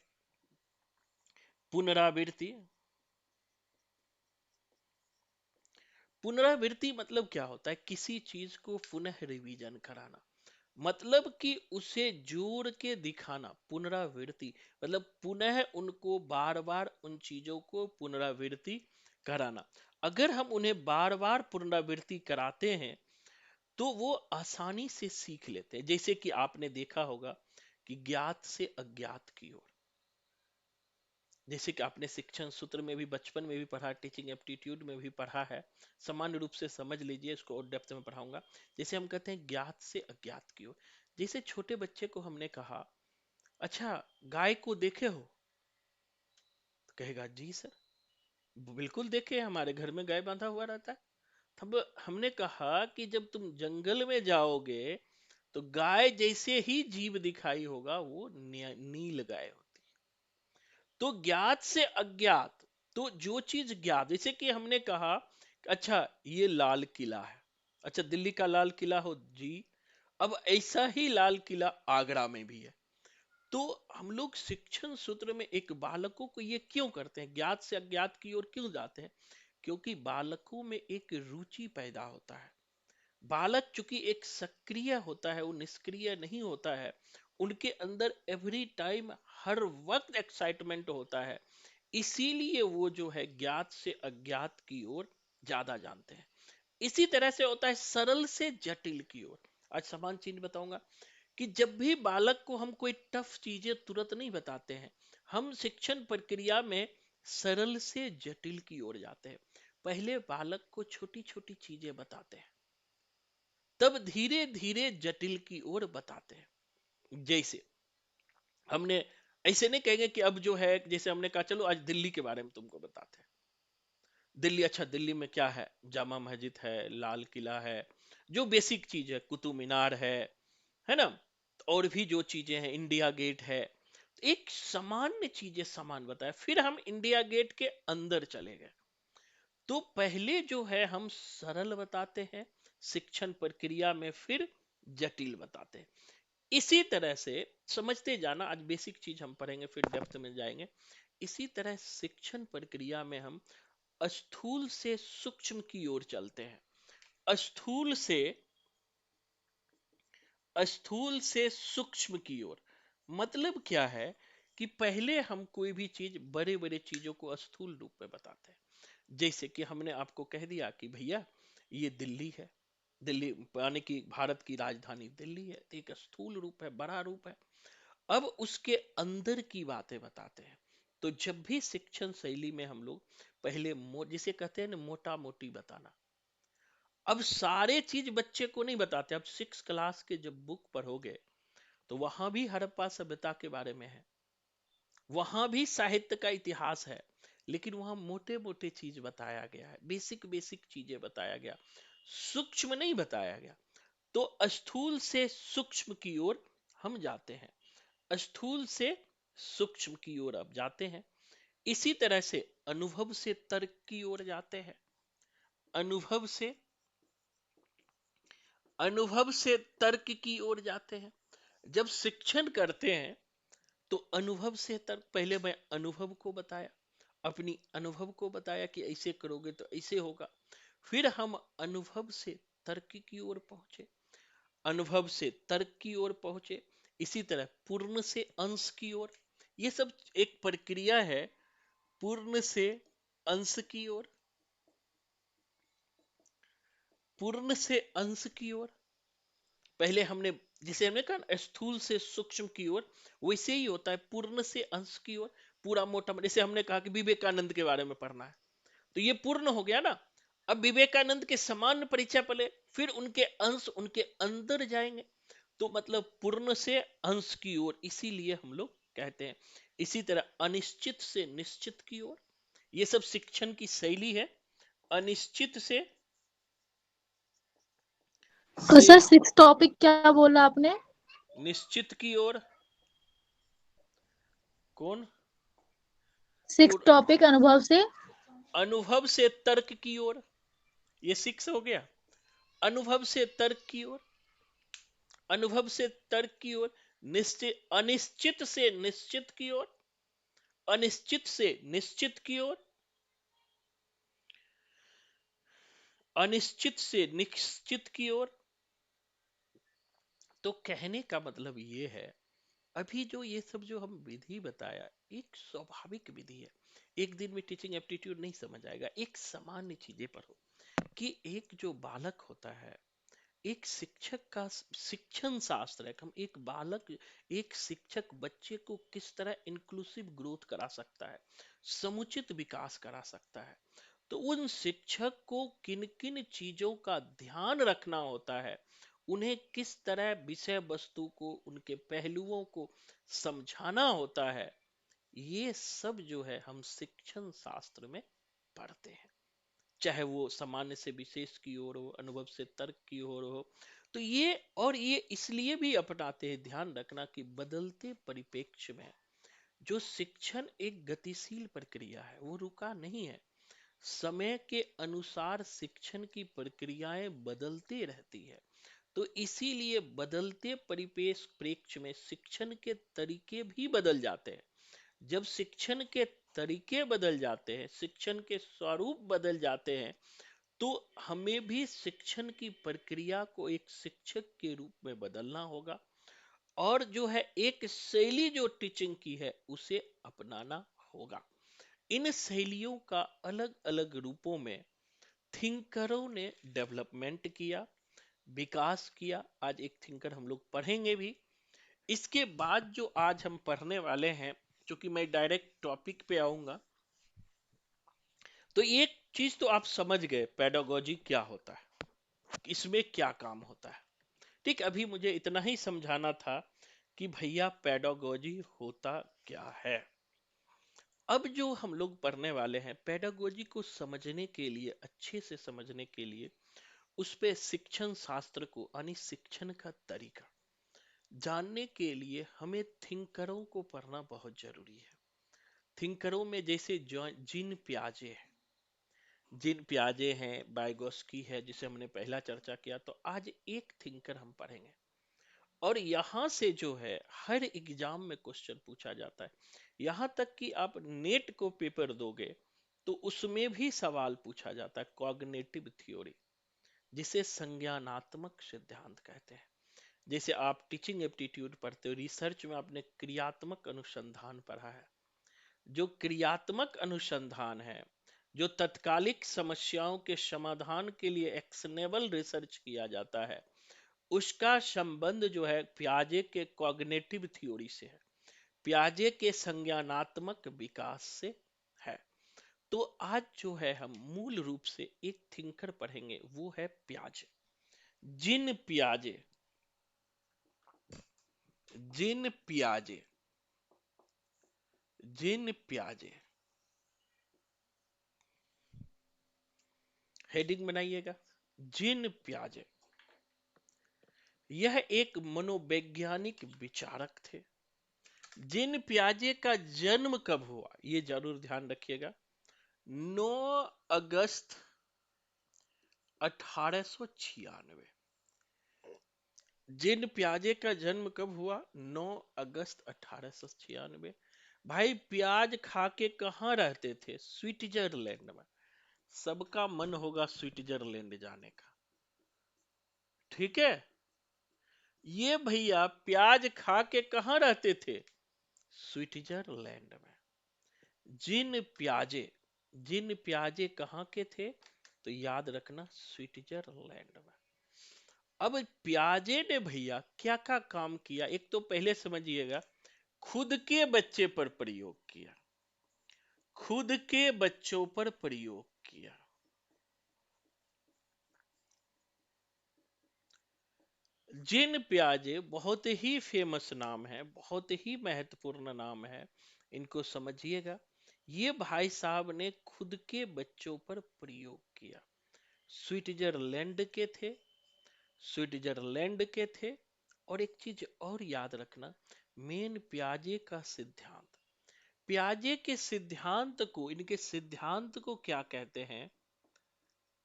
पुनरावृत्ति, पुनरावृत्ति मतलब क्या होता है, किसी चीज को पुनः रिवीजन कराना, मतलब कि उसे जोड़ के दिखाना। पुनरावृत्ति मतलब पुनः उनको बार बार उन चीजों को पुनरावृत्ति कराना। अगर हम उन्हें बार बार पुनरावृत्ति कराते हैं तो वो आसानी से सीख लेते हैं। जैसे कि आपने देखा होगा कि ज्ञात से अज्ञात की ओर, जैसे कि आपने शिक्षण सूत्र में भी बचपन में भी पढ़ा, टीचिंग एप्टीट्यूड में भी पढ़ा है, सामान्य रूप से समझ लीजिए, इसको और डेप्थ में पढ़ाऊंगा। जैसे हम कहते हैं ज्ञात से अज्ञात की ओर, जैसे छोटे बच्चे को हमने कहा अच्छा गाय को देखे हो, तो कहेगा जी सर, बिल्कुल देखे, हमारे घर में गाय बांधा हुआ रहता है। तब हमने कहा कि जब तुम जंगल में जाओगे तो गाय जैसे ही जीव दिखाई होगा वो नील गाय होती। तो ज्ञात से अज्ञात, तो जो चीज ज्ञात, जैसे कि हमने कहा अच्छा ये लाल किला है, अच्छा दिल्ली का लाल किला हो जी, अब ऐसा ही लाल किला आगरा में भी है। तो हम लोग शिक्षण सूत्र में एक बालकों को ये क्यों करते हैं, ज्ञात से अज्ञात की ओर क्यों जाते हैं? क्योंकि बालकों में एक रुचि पैदा होता है। बालक चूंकि एक सक्रिय होता है, वो निष्क्रिय नहीं होता है, उनके अंदर एवरी टाइम हर वक्त एक्साइटमेंट होता है, इसीलिए वो जो है ज्ञात से अज्ञात की ओर ज्यादा जानते हैं। इसी तरह से होता है सरल से जटिल की ओर। आज समान चीज बताऊंगा कि जब भी बालक को हम कोई टफ चीजें तुरंत नहीं बताते हैं, हम शिक्षण प्रक्रिया में सरल से जटिल की ओर जाते हैं। पहले बालक को छोटी छोटी चीजें बताते हैं, तब धीरे धीरे जटिल की ओर बताते हैं। जैसे हमने ऐसे नहीं कहेंगे कि अब जो है, जैसे हमने कहा चलो आज दिल्ली के बारे में तुमको बताते हैं। दिल्ली, अच्छा दिल्ली में क्या है, जामा मस्जिद है, लाल किला है, जो बेसिक चीज है, कुतुब मीनार है ना, और भी जो चीजें हैं, इंडिया गेट है। एक सामान्य चीजें समान बताया, फिर हम इंडिया गेट के अंदर चले गए। तो पहले जो है हम सरल बताते हैं शिक्षण प्रक्रिया में, फिर जटिल बताते हैं। इसी तरह से समझते जाना, आज बेसिक चीज हम पढ़ेंगे फिर डेप्थ में जाएंगे। इसी तरह शिक्षण प्रक्रिया में हम स्थूल से सूक्ष्म की ओर चलते हैं। स्थूल से सूक्ष्म की ओर मतलब क्या है कि पहले हम कोई भी चीज, बड़े बड़े चीजों को स्थूल रूप में बताते हैं। जैसे कि हमने आपको कह दिया कि भैया ये दिल्ली है, दिल्ली यानी कि भारत की राजधानी दिल्ली है, तो एक स्थूल रूप है, बड़ा रूप है। अब उसके अंदर की बातें बताते हैं। तो जब भी शिक्षण शैली में हम लोग पहले जिसे कहते हैं ना मोटा मोटी बताना, अब सारे चीज बच्चे को नहीं बताते। अब 6 क्लास के जब बुक पढ़ोगे तो वहां भी हड़प्पा सभ्यता के बारे में है, वहां भी साहित्य का इतिहास है, लेकिन वहां मोटे मोटे चीज बताया गया है, बेसिक बेसिक चीजें बताया गया, सूक्ष्म नहीं बताया गया। तो स्थूल से सूक्ष्म की ओर हम जाते हैं, स्थूल से सूक्ष्म की ओर अब जाते हैं। इसी तरह से अनुभव से तर्क की ओर जाते हैं। अनुभव से अनुभव से तर्क की ओर जाते हैं। जब शिक्षण करते हैं तो अनुभव से तर्क, पहले मैं अनुभव को बताया, अपनी अनुभव को बताया कि ऐसे करोगे तो ऐसे होगा। फिर हम अनुभव से तर्क की ओर पहुंचे, अनुभव से तर्क की ओर पहुंचे। इसी तरह पूर्ण से अंश की ओर, ये सब एक प्रक्रिया है। पूर्ण से अंश की ओर, पूर्ण से अंश की ओर। पहले हमने, जिसे हमने कहा स्थूल से सूक्ष्म की ओर, वैसे ही होता है पूर्ण से अंश की ओर। पूरा मोटा, जैसे हमने कहा कि विवेकानंद के बारे में पढ़ना है, तो ये पूर्ण हो गया ना। अब विवेकानंद के समान परिचय पले, फिर उनके अंश, उनके अंदर जाएंगे, तो मतलब पूर्ण से अंश की ओर, इसीलिए हम लोग कहते हैं। इसी तरह अनिश्चित से निश्चित की ओर, ये सब शिक्षण की शैली है। अनिश्चित तो से सर सिक्स टॉपिक क्या बोला आपने? निश्चित की ओर। कौन? सिक्स टॉपिक अनुभव से तर्क की ओर, ये 6 हो गया। अनुभव से तर्क की ओर, अनुभव से तर्क की ओर। निश्चित, अनिश्चित से निश्चित की ओर, अनिश्चित से निश्चित की ओर, अनिश्चित से निश्चित की ओर। तो कहने का मतलब ये है, अभी जो ये सब जो हम विधि बताया, एक स्वाभाविक विधि है। एक दिन में टीचिंग एप्टीट्यूड नहीं समझ आएगा। एक सामान्य चीजें पर हो कि एक जो बालक होता है, एक शिक्षक का शिक्षण शास्त्र है कि हम एक बालक, एक शिक्षक बच्चे को किस तरह इंक्लूसिव ग्रोथ करा सकता है, समुचित विकास करा सकता है। तो उन शिक्षक को किन किन चीजों का ध्यान रखना होता है, उन्हें किस तरह विषय वस्तु को, उनके पहलुओं को समझाना होता है, ये सब जो है हम शिक्षण शास्त्र में पढ़ते हैं। चाहे वो सामान्य से विशेष की ओर हो, अनुभव से तर्क की ओर हो। तो ये, और ये इसलिए भी अपनाते हैं, ध्यान रखना कि बदलते परिप्रेक्ष्य में जो शिक्षण एक गतिशील प्रक्रिया है, वो रुका नहीं है। समय के अनुसार शिक्षण की प्रक्रियाएं बदलती रहती है। तो इसीलिए बदलते परिप्रेक्ष्य में शिक्षण के तरीके भी बदल जाते हैं। जब शिक्षण के तरीके बदल जाते हैं, शिक्षण के स्वरूप बदल जाते हैं, तो हमें भी शिक्षण की प्रक्रिया को एक शिक्षक के रूप में बदलना होगा, और जो है एक शैली जो टीचिंग की है उसे अपनाना होगा। इन शैलियों का अलग अलग रूपों में थिंकरों ने डेवलपमेंट किया, विकास किया। आज एक थिंकर हम लोग पढ़ेंगे भी। इसके बाद जो आज हम पढ़ने वाले हैं, क्योंकि मैं डायरेक्ट टॉपिक पे आऊंगा, तो एक चीज तो आप समझ गए, पेडागोजी क्या होता है, इसमें क्या काम होता है। ठीक, अभी मुझे इतना ही समझाना था कि भैया पेडागोजी होता क्या है। अब जो हम लोग पढ़ने वाले हैं, पेडागोजी को समझने के लिए, अच्छे से समझने के लिए, उस पे शिक्षण शास्त्र को यानी शिक्षण का तरीका जानने के लिए हमें थिंकरों को पढ़ना बहुत जरूरी है। थिंकरों में जैसे जिन प्याजे हैं, जिन प्याजे हैं, बाइगोस्की है जिसे हमने पहला चर्चा किया, तो आज एक थिंकर हम पढ़ेंगे। और यहां से जो है हर एग्जाम में क्वेश्चन पूछा जाता है। यहां तक कि आप नेट को पेपर दोगे तो उसमें भी सवाल पूछा जाता है, कॉग्निटिव थ्योरी, जिसे संज्ञानात्मक सिद्धांत कहते हैं। जैसे आप टीचिंग एप्टीट्यूड पढ़ते हो, रिसर्च में आपने क्रियात्मक अनुसंधान पढ़ा है। जो क्रियात्मक अनुसंधान है, जो तत्कालिक समस्याओं के समाधान के लिए एक्शनेबल रिसर्च किया जाता है, उसका संबंध जो है पियाजे के कॉग्निटिव थ्योरी से है, पियाजे के संज्ञानात्मक विकास से है। तो आज जो है हम मूल रूप से एक थिंकर पढ़ेंगे, वो है पियाजे। जिन पियाजे जिन पियाजे जिन पियाजे हेडिंग बनाइएगा, जिन पियाजे। यह एक मनोवैज्ञानिक विचारक थे। जिन पियाजे का जन्म कब हुआ, ये जरूर ध्यान रखिएगा। 9 अगस्त 1896। जिन पियाजे का जन्म कब हुआ? 9 अगस्त 1896। भाई प्याज खा के कहाँ रहते थे? स्विट्जरलैंड में। सबका मन होगा स्विट्जरलैंड जाने का, ठीक है। ये भैया प्याज खा के कहाँ रहते थे? स्विट्जरलैंड में। जिन प्याजे कहाँ के थे? तो याद रखना, स्विट्जरलैंड में। अब प्याजे ने भैया क्या क्या काम किया, एक तो पहले समझिएगा, खुद के बच्चे पर प्रयोग किया। खुद के बच्चों पर प्रयोग किया। जिन पियाजे बहुत ही फेमस नाम है, बहुत ही महत्वपूर्ण नाम है, इनको समझिएगा। ये भाई साहब ने खुद के बच्चों पर प्रयोग किया। स्विट्जरलैंड के थे, स्विट्जरलैंड के थे। और एक चीज और याद रखना, मेन पियाजे का सिद्धांत, पियाजे के सिद्धांत को, इनके सिद्धांत को क्या कहते हैं?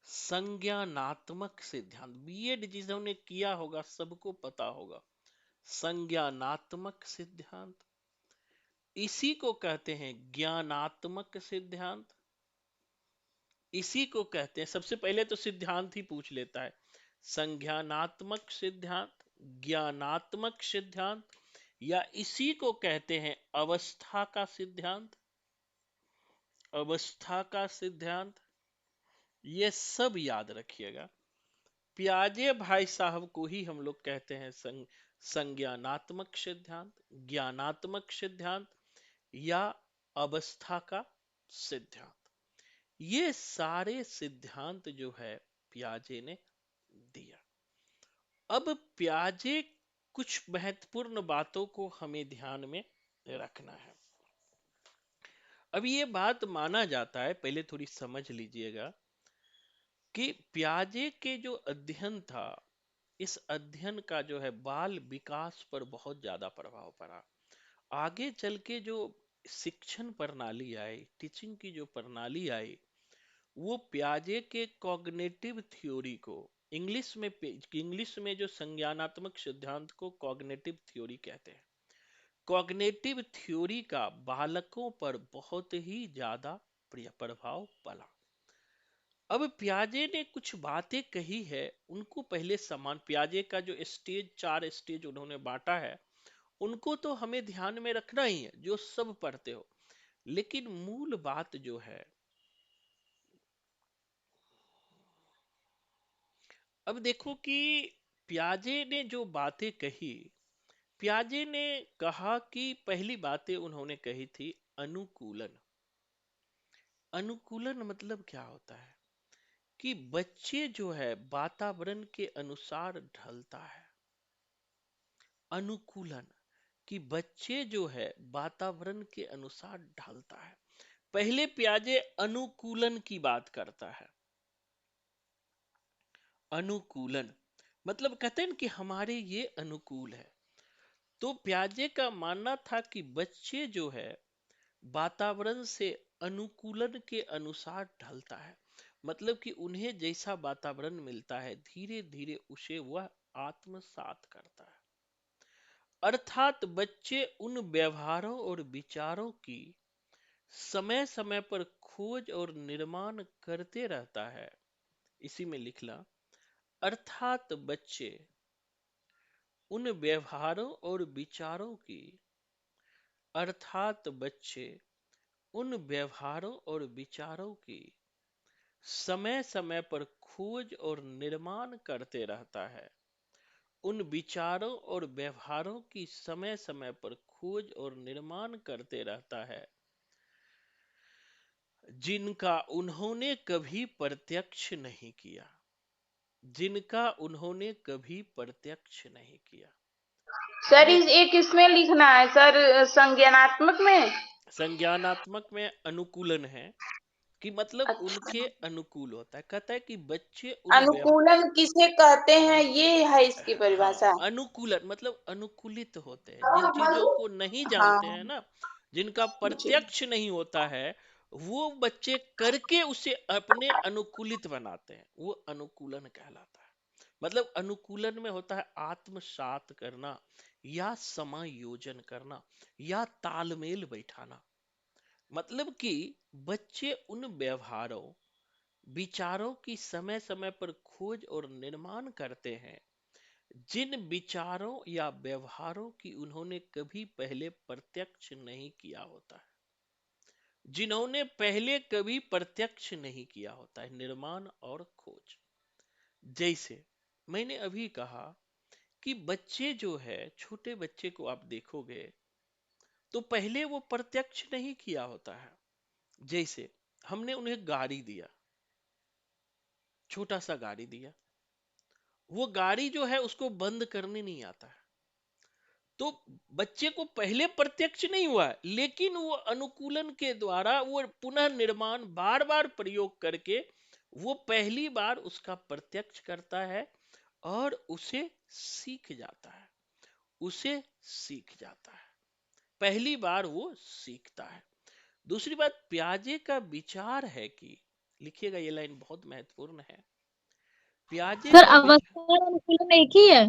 संज्ञानात्मक सिद्धांत। बीएड जिन्होंने किया होगा सबको पता होगा, संज्ञानात्मक सिद्धांत। इसी को कहते हैं ज्ञानात्मक सिद्धांत। इसी को कहते हैं, सबसे पहले तो सिद्धांत ही पूछ लेता है, संज्ञानात्मक सिद्धांत, ज्ञानात्मक सिद्धांत, या इसी को कहते हैं अवस्था का सिद्धांत। अवस्था का सिद्धांत, ये सब याद रखिएगा। पियाजे भाई साहब को ही हम लोग कहते हैं संज्ञानात्मक सिद्धांत, ज्ञानात्मक सिद्धांत, या अवस्था का सिद्धांत। ये सारे सिद्धांत जो है पियाजे ने दिया। अब पियाजे कुछ महत्वपूर्ण बातों को हमें ध्यान में रखना है। अब ये बात माना जाता है, पहले थोड़ी समझ लीजिएगा, कि पियाजे के जो अध्ययन था, इस अध्ययन का जो है बाल विकास पर बहुत ज्यादा प्रभाव पड़ा। आगे चल के जो शिक्षण प्रणाली आई, टीचिंग की जो प्रणाली आई, वो पियाजे के कॉग्निटिव थ्योरी को, इंग्लिश में जो संज्ञानात्मक सिद्धांत को कॉग्निटिव थ्योरी कहते हैं, कॉग्निटिव थ्योरी का बालकों पर बहुत ही ज्यादा प्रभाव पड़ा। अब पियाजे ने कुछ बातें कही है, उनको पहले समान, पियाजे का जो स्टेज, 4 स्टेज उन्होंने बांटा है, उनको तो हमें ध्यान में रखना ही है, जो सब पढ़ते हो। लेकिन मूल बात जो है, अब देखो कि पियाजे ने जो बातें कही, पियाजे ने कहा कि पहली बातें उन्होंने कही थी अनुकूलन। अनुकूलन मतलब क्या होता है? कि बच्चे जो है वातावरण के अनुसार ढलता है। अनुकूलन, कि बच्चे जो है वातावरण के अनुसार ढलता है। पहले पियाजे अनुकूलन की बात करता है। अनुकूलन मतलब कहते हैं कि हमारे ये अनुकूल है। तो पियाजे का मानना था कि बच्चे जो है वातावरण से अनुकूलन के अनुसार ढलता है, मतलब कि उन्हें जैसा वातावरण मिलता है धीरे धीरे उसे वह आत्मसात करता है। अर्थात बच्चे उन व्यवहारों और विचारों की समय समय पर खोज और निर्माण करते रहता है। इसी में लिखला, अर्थात बच्चे उन व्यवहारों और विचारों की अर्थात बच्चे उन व्यवहारों और विचारों की समय समय पर खोज और निर्माण करते रहता है। उन विचारों और व्यवहारों की समय समय पर खोज और निर्माण करते रहता है जिनका उन्होंने कभी प्रत्यक्ष नहीं किया। जिनका उन्होंने कभी प्रत्यक्ष नहीं किया। सर यानी एक इसमें लिखना है सर, संज्ञानात्मक में। संज्ञानात्मक में अनुकूलन है कि मतलब अच्छा, उनके अनुकूल होता है। कहता है कि बच्चे उन अनुकूलन किसे कहते हैं, ये है इसकी हाँ, परिभाषा। अनुकूलन मतलब अनुकूलित होते हैं। जिन चीजों को नहीं जानते हाँ हैं ना, जिनका जी। प्रत्यक्ष नहीं होता है, वो बच्चे करके उसे अपने अनुकूलित बनाते हैं, वो अनुकूलन कहलाता है। मतलब अनुकूलन में होता है आत्मसात करना या समायोजन करना या तालमेल बैठाना। मतलब कि बच्चे उन व्यवहारों विचारों की समय समय पर खोज और निर्माण करते हैं जिन विचारों या व्यवहारों की उन्होंने कभी पहले प्रत्यक्ष नहीं किया होता है। जिन्होंने पहले कभी प्रत्यक्ष नहीं किया होता है, निर्माण और खोज। जैसे मैंने अभी कहा कि बच्चे जो है, छोटे बच्चे को आप देखोगे तो पहले वो प्रत्यक्ष नहीं किया होता है। जैसे हमने उन्हें गाड़ी दिया, छोटा सा गाड़ी दिया, वो गाड़ी जो है उसको बंद करने नहीं आता है। तो बच्चे को पहले प्रत्यक्ष नहीं हुआ है, लेकिन वो अनुकूलन के द्वारा वो पुनः निर्माण बार बार प्रयोग करके वो पहली बार उसका प्रत्यक्ष करता है और उसे सीख जाता है। उसे सीख जाता है, पहली बार वो सीखता है। दूसरी बात, प्याजे का विचार है कि, लिखिएगा ये लाइन बहुत महत्वपूर्ण है, प्याजे सर का विचार। अवस्था और अनुकूलन एक ही है?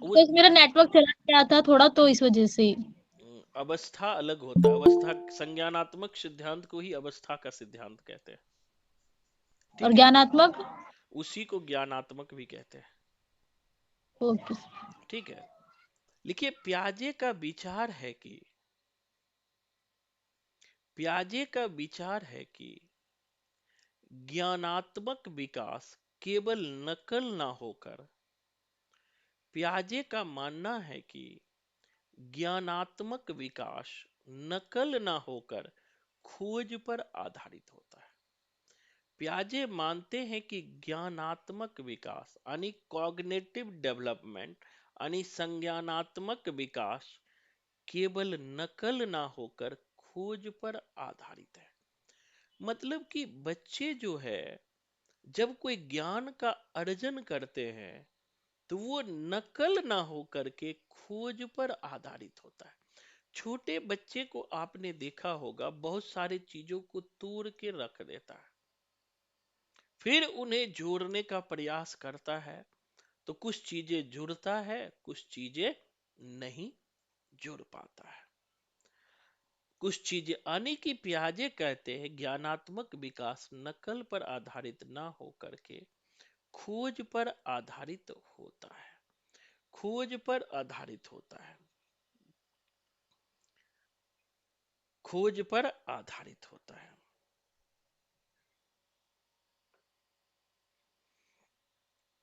वो तो मेरा नेटवर्क चला गया था थोड़ा, तो इस वजह से। अवस्था अलग होता है। अवस्था संज्ञानात्मक सिद्धांत को ही अवस्था का सिद्धांत कहते हैं। और ठीक है, ज्ञानात्मक? उसी को ज्ञानात्मक भी कहते हैं। ओके। ठीक है, लिखिए, प्याजे का विचार है कि, प्याजे का विचार है कि ज्ञानात्मक विकास केवल नकल ना होकर, प्याजे का मानना है कि ज्ञानात्मक विकास नकल ना होकर खोज पर आधारित होता है। प्याजे मानते हैं कि ज्ञानात्मक विकास यानी कॉग्निटिव डेवलपमेंट यानी संज्ञानात्मक विकास केवल नकल ना होकर खोज पर आधारित है। मतलब कि बच्चे जो है, जब कोई ज्ञान का अर्जन करते हैं तो वो नकल ना होकर के खोज पर आधारित होता है। छोटे बच्चे को आपने देखा होगा, बहुत सारी चीजों को तोड़ के रख देता है, फिर उन्हें जोड़ने का प्रयास करता है, तो कुछ चीजें जुड़ता है, कुछ चीजें नहीं जुड़ पाता है। कुछ चीजें आने की प्याजे कहते हैं ज्ञानात्मक विकास नकल पर आधारित ना होकर के खोज पर आधारित होता है। खोज पर आधारित होता है। खोज पर आधारित होता है।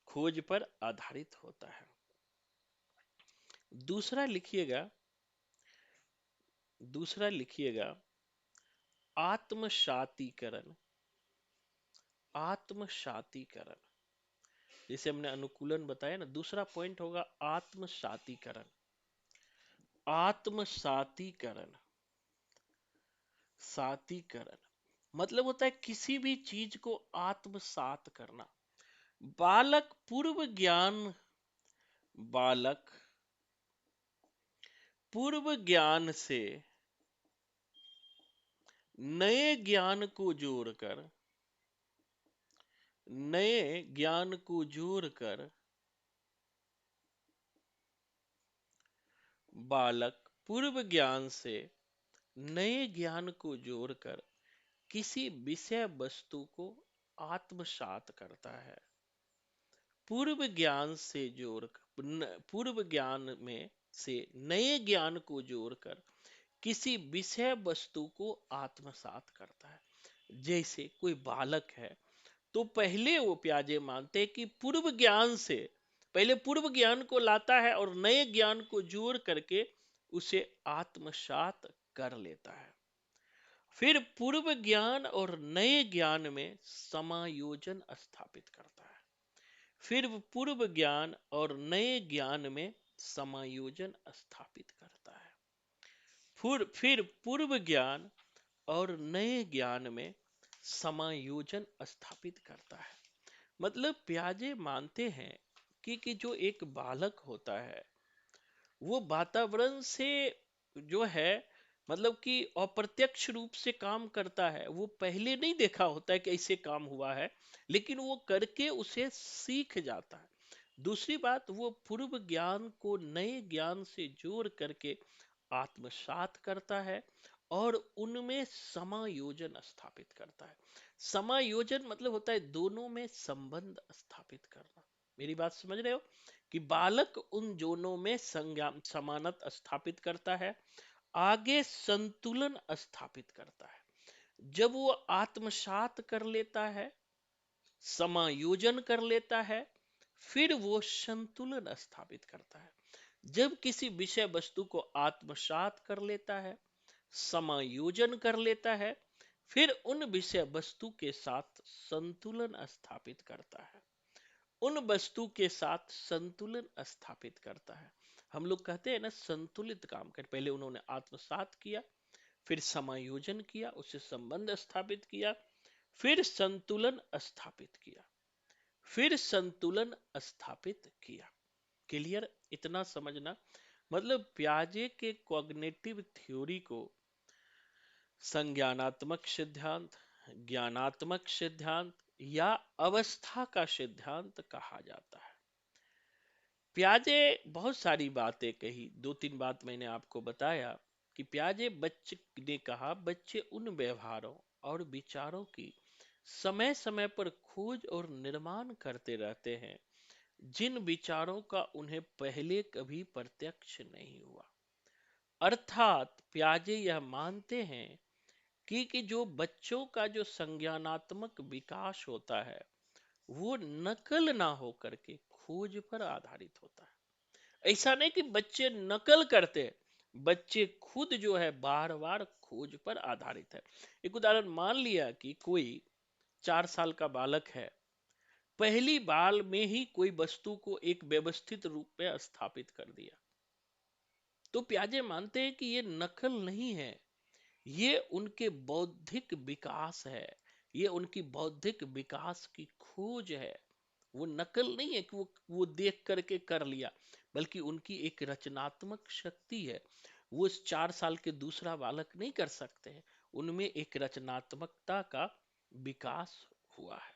खोज पर आधारित होता है। दूसरा लिखिएगा, दूसरा लिखिएगा, आत्मसातीकरण। आत्मसातीकरण, जैसे हमने अनुकूलन बताया ना, दूसरा पॉइंट होगा आत्मसातीकरण। आत्मसातीकरण, सातीकरण मतलब होता है किसी भी चीज को आत्मसात करना। बालक पूर्व ज्ञान, बालक पूर्व ज्ञान से नए ज्ञान को जोड़कर, नए ज्ञान को जोड़कर बालक पूर्व ज्ञान से नए ज्ञान को जोड़कर किसी विषय वस्तु को आत्मसात करता है। पूर्व ज्ञान से पूर्व ज्ञान में से नए ज्ञान को जोड़कर किसी विषय वस्तु को आत्मसात करता है। जैसे कोई बालक है तो पहले वो प्याजे मानते हैं कि पूर्व ज्ञान से पहले पूर्व ज्ञान को लाता है और नए ज्ञान को जोड़ करके उसे आत्मसात कर लेता है। फिर पूर्व ज्ञान और नए ज्ञान में समायोजन स्थापित करता है। फिर पूर्व ज्ञान और नए ज्ञान में समायोजन स्थापित करता है। फिर पूर्व ज्ञान और नए ज्ञान में समायोजन स्थापित करता है। मतलब प्याजे मानते हैं कि जो एक बालक होता है वो वातावरण से जो है मतलब कि अप्रत्यक्ष रूप से काम करता है। वो पहले नहीं देखा होता है कि ऐसे काम हुआ है, लेकिन वो करके उसे सीख जाता है। दूसरी बात, वो पूर्व ज्ञान को नए ज्ञान से जोड़ करके आत्मसात करता है और उनमें समायोजन स्थापित करता है। समायोजन मतलब होता है दोनों में संबंध स्थापित करना। मेरी बात समझ रहे हो कि बालक उन दोनों में संज्ञा समानत स्थापित करता है, आगे संतुलन स्थापित करता है। जब वो आत्मसात कर लेता है, समायोजन कर लेता है, फिर वो संतुलन स्थापित करता है। जब किसी विषय वस्तु को आत्मसात कर लेता है, समायोजन कर लेता है, फिर उन विषय वस्तु के साथ संतुलन स्थापित करता है। उन वस्तु के साथ संतुलन स्थापित करता है। हम लोग कहते हैं ना संतुलित काम कर। पहले उन्होंने आत्मसात किया, फिर समायोजन किया, उससे संबंध स्थापित किया, फिर संतुलन स्थापित किया, फिर संतुलन स्थापित किया। क्लियर? इतना समझना। मतलब प्याजे के कॉग्निटिव थ्योरी को संज्ञानात्मक सिद्धांत, ज्ञानात्मक सिद्धांत या अवस्था का सिद्धांत कहा जाता है। प्याजे बहुत सारी बातें कही। दो तीन बात मैंने आपको बताया कि प्याजे बच्चे ने कहा बच्चे उन व्यवहारों और विचारों की समय समय पर खोज और निर्माण करते रहते हैं जिन विचारों का उन्हें पहले कभी प्रत्यक्ष नहीं हुआ। अर्थात प्याजे यह मानते हैं कि जो बच्चों का जो संज्ञानात्मक विकास होता है वो नकल ना हो करके खोज पर आधारित होता है। ऐसा नहीं कि बच्चे नकल करते हैं, बच्चे खुद जो है बार बार खोज पर आधारित है। एक उदाहरण मान लिया कि कोई 4 साल का बालक है, पहली बार में ही कोई वस्तु को एक व्यवस्थित रूप में स्थापित कर दिया, तो प्याजे मानते हैं कि ये नकल नहीं है, ये उनके बौद्धिक विकास है, ये उनकी बौद्धिक विकास की खोज है। वो नकल नहीं है कि वो देख करके कर लिया, बल्कि उनकी एक रचनात्मक शक्ति है। वो इस 4 साल के दूसरा बालक नहीं कर सकते हैं, उनमें एक रचनात्मकता का विकास हुआ है।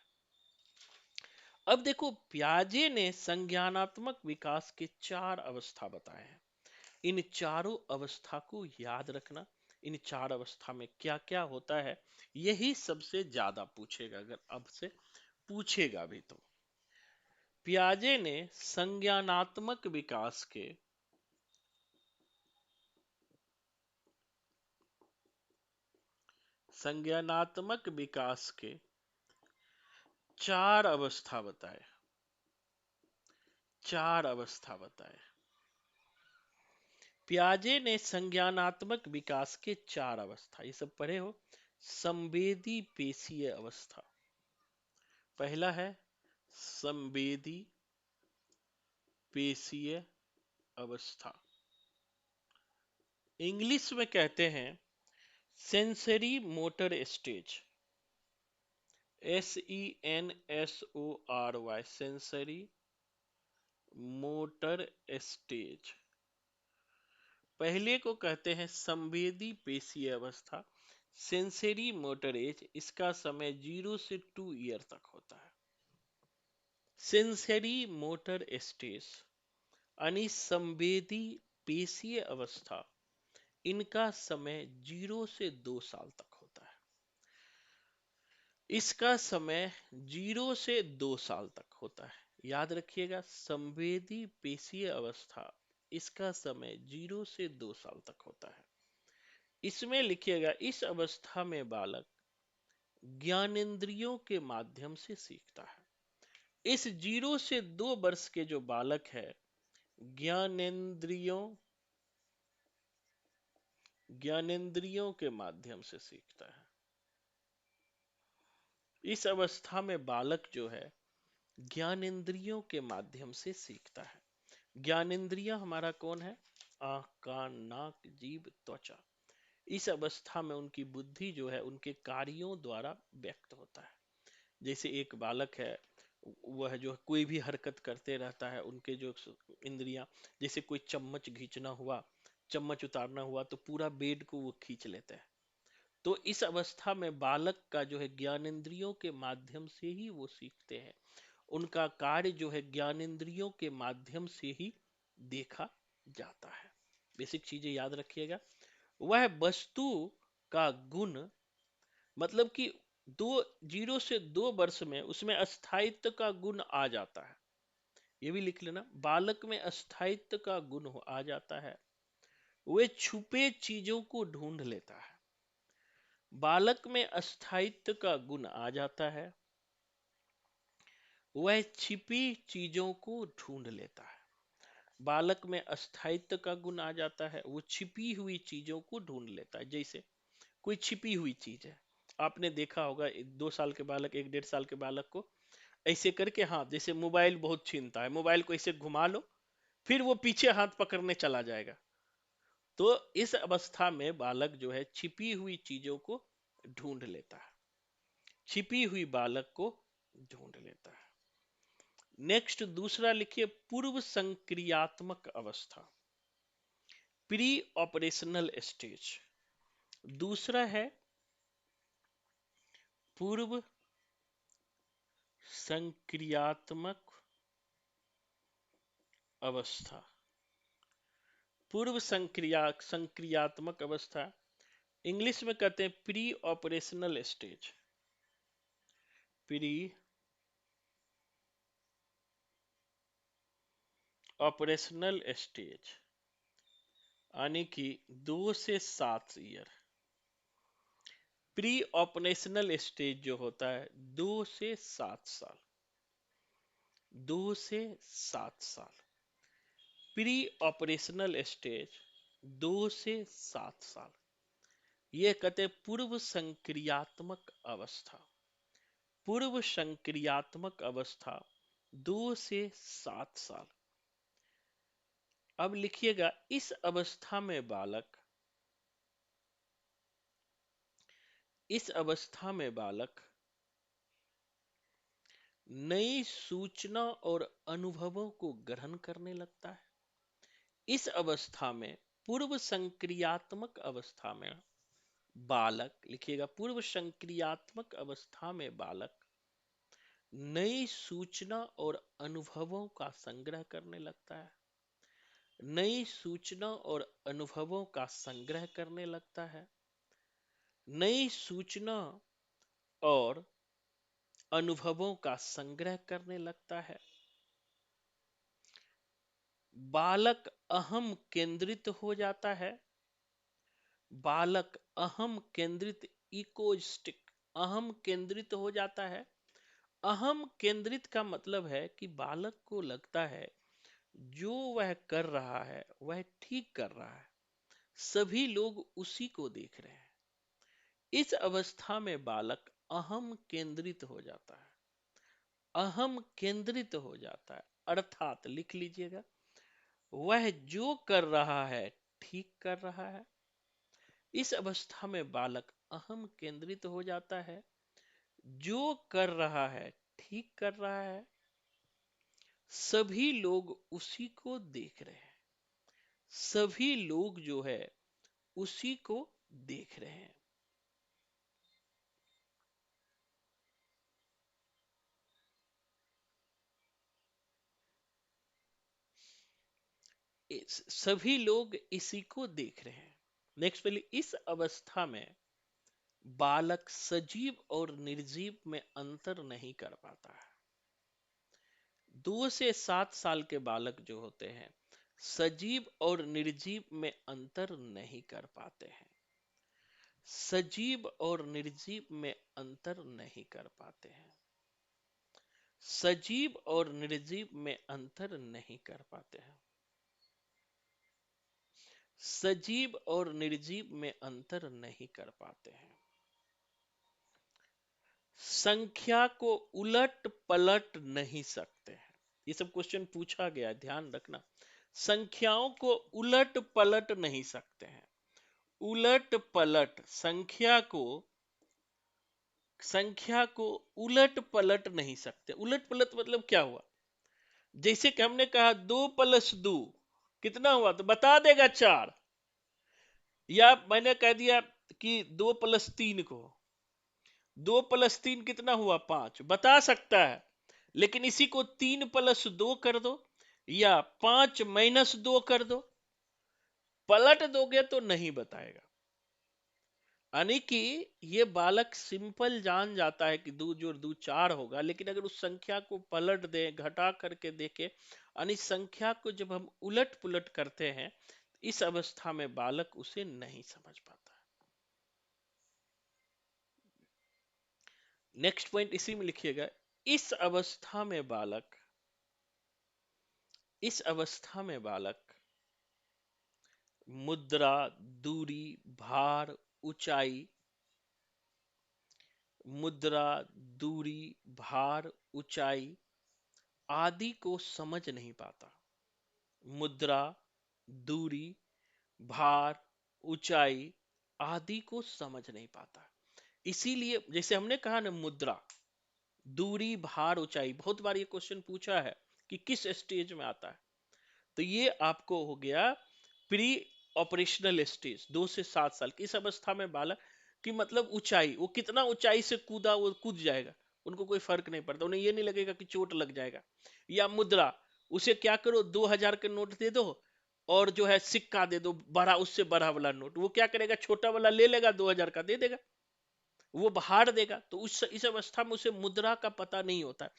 अब देखो प्याजे ने संज्ञानात्मक विकास के 4 अवस्था बताए हैं। इन चारों अवस्था को याद रखना। इन 4 अवस्था में क्या क्या होता है यही सबसे ज्यादा पूछेगा, अगर अब से पूछेगा भी तो। प्याजे ने संज्ञानात्मक विकास के 4 अवस्था बताए। 4 अवस्था बताए। प्याजे ने संज्ञानात्मक विकास के 4 अवस्था, ये सब पढ़े हो। संवेदी पेशीय अवस्था, पहला है संवेदी पेशीय अवस्था, इंग्लिश में कहते हैं sensory motor stage, SENSORY, sensory motor stage. पहले को कहते हैं संवेदी पेशीय अवस्था, सेंसरी मोटर एज। इसका समय 0 से 2 ईयर तक होता है। सेंसरी मोटर स्टेज यानी संवेदी पेशीय अवस्था, इनका समय 0 से 2 साल तक होता है। इसका समय 0 से 2 साल तक होता है। याद रखिएगा, संवेदी पेशीय अवस्था, इसका समय 0 से 2 साल तक होता है। इसमें लिखिएगा, इस अवस्था में बालक ज्ञानेंद्रियों के माध्यम से सीखता है। इस 0 से 2 वर्ष के जो बालक है, ज्ञानेंद्रियों के माध्यम से सीखता है। इस अवस्था में बालक जो है ज्ञानेंद्रियों के माध्यम से सीखता है। ज्ञानेंद्रिय हमारा कौन है? आंख, कान, नाक, जीभ, त्वचा। इस अवस्था में उनकी बुद्धि जो है उनके कार्यों द्वारा व्यक्त होता है। जैसे एक बालक है, वह जो कोई भी हरकत करते रहता है, उनके जो इंद्रियां, जैसे कोई चम्मच खींचना हुआ, चम्मच उतारना हुआ, तो पूरा बेड को वो खींच लेते हैं। तो इस अवस्था में बालक का जो है ज्ञानेंद्रियों के माध्यम से ही वो सीखते हैं। उनका कार्य जो है ज्ञानेंद्रियों के माध्यम से ही देखा जाता है। बेसिक चीजें याद रखिएगा। वह वस्तु का गुण, मतलब कि 0 से 2 वर्ष में उसमें अस्थायित्व का गुण आ जाता है। ये भी लिख लेना, बालक में अस्थायित्व का गुण आ जाता है। वे छुपे चीजों को ढूंढ लेता है। बालक में अस्थायित्व का गुण आ जाता है, वह छिपी चीजों को ढूंढ लेता है। बालक में अस्थायित्व का गुण आ जाता है, वो छिपी हुई चीजों को ढूंढ लेता है। जैसे कोई छिपी हुई चीज है, आपने देखा होगा 2 साल के बालक, 1 1.5 साल के बालक को ऐसे करके, हाँ, जैसे मोबाइल बहुत छीनता है, मोबाइल को ऐसे घुमा लो, फिर वो पीछे हाथ पकड़ने चला जाएगा। तो इस अवस्था में बालक जो है छिपी हुई चीजों को ढूंढ लेता है, छिपी हुई बालक को ढूंढ लेता है। नेक्स्ट दूसरा लिखिए, पूर्व संक्रियात्मक अवस्था, प्री ऑपरेशनल स्टेज। दूसरा है पूर्व संक्रियात्मक अवस्था। पूर्व संक्रियात्मक अवस्था इंग्लिश में कहते हैं pre operational stage. Pre operational stage यानी कि 2 से 7 ईयर। प्री ऑपरेशनल स्टेज जो होता है 2 से 7 साल, 2 से 7 साल। प्री ऑपरेशनल स्टेज 2 से 7 साल, ये कहते हैं पूर्व संक्रियात्मक अवस्था। पूर्व संक्रियात्मक अवस्था 2 से 7 साल। अब लिखिएगा, इस अवस्था में बालक, इस अवस्था में बालक नई सूचना और अनुभवों को ग्रहण करने लगता है। इस अवस्था में, पूर्व संक्रियात्मक अवस्था में बालक, लिखिएगा, पूर्व संक्रियात्मक अवस्था में बालक नई सूचना और अनुभवों का संग्रह करने लगता है। नई सूचना और अनुभवों का संग्रह करने लगता है। नई सूचना और अनुभवों का संग्रह करने लगता है। बालक अहम केंद्रित हो जाता है। बालक अहम केंद्रित, इकोस्टिक, अहम केंद्रित हो जाता है। अहम केंद्रित का मतलब है कि बालक को लगता है जो वह कर रहा है वह ठीक कर रहा है, सभी लोग उसी को देख रहे हैं। इस अवस्था में बालक अहम केंद्रित हो जाता है। अहम केंद्रित हो जाता है अर्थात, लिख लीजिएगा, वह जो कर रहा है ठीक कर रहा है। इस अवस्था में बालक अहम केंद्रित हो जाता है, जो कर रहा है ठीक कर रहा है, सभी लोग उसी को देख रहे हैं। सभी लोग जो है उसी को देख रहे हैं। सभी लोग इसी को देख रहे हैं। नेक्स्ट पहले, इस अवस्था में बालक सजीव और निर्जीव में अंतर नहीं कर पाता है। 2 से 7 साल के बालक जो होते हैं सजीव और निर्जीव में अंतर नहीं कर पाते हैं। सजीव और निर्जीव में अंतर नहीं कर पाते हैं। सजीव और निर्जीव में अंतर नहीं कर पाते हैं। सजीव और निर्जीव में अंतर नहीं कर पाते हैं। संख्या को उलट पलट नहीं सकते हैं। ये सब क्वेश्चन पूछा गया, ध्यान रखना। संख्याओं को उलट पलट नहीं सकते हैं। उलट पलट संख्या को उलट पलट नहीं सकते। उलट पलट मतलब क्या हुआ? जैसे कि हमने कहा 2 + 2 कितना हुआ, तो बता देगा 4, या मैंने कह दिया कि 2 + 3 को 2 + 3 कितना हुआ 5, बता सकता है। लेकिन इसी को 3 + 2 कर दो या 5 - 2 कर दो, पलट दोगे तो नहीं बताएगा। यानी कि ये बालक सिंपल जान जाता है कि 2 + 2 4 होगा, लेकिन अगर उस संख्या को पलट दे, घटा करके देखे, यानी संख्या को जब हम उलट पुलट करते हैं, इस अवस्था में बालक उसे नहीं समझ पाता। नेक्स्ट पॉइंट इसी में लिखिएगा, इस अवस्था में बालक मुद्रा, दूरी, भार, ऊंचाई, मुद्रा, दूरी, भार, ऊंचाई आदि को समझ नहीं पाता। मुद्रा, दूरी, भार, ऊंचाई आदि को समझ नहीं पाता। इसीलिए जैसे हमने कहा ना, मुद्रा, दूरी, भार, ऊंचाई, बहुत बार ये क्वेश्चन पूछा है कि किस स्टेज में आता है। तो ये आपको हो गया प्री ऑपरेशनल स्टेज, 2 से 7 साल की इस अवस्था में बालक की मतलब ऊंचाई, वो कितना ऊंचाई से कूदा वो कूद जाएगा, उनको कोई फर्क नहीं पड़ता, उन्हें ये नहीं लगेगा कि चोट लग जाएगा। या मुद्रा, उसे क्या करो, 2000 के नोट दे दो और जो है सिक्का दे दो बड़ा, उससे बड़ा वाला नोट, वो क्या करेगा, छोटा वाला ले लेगा, 2000 का दे देगा, वो बाहर देगा। तो इस अवस्था में उसे मुद्रा का पता नहीं होता है,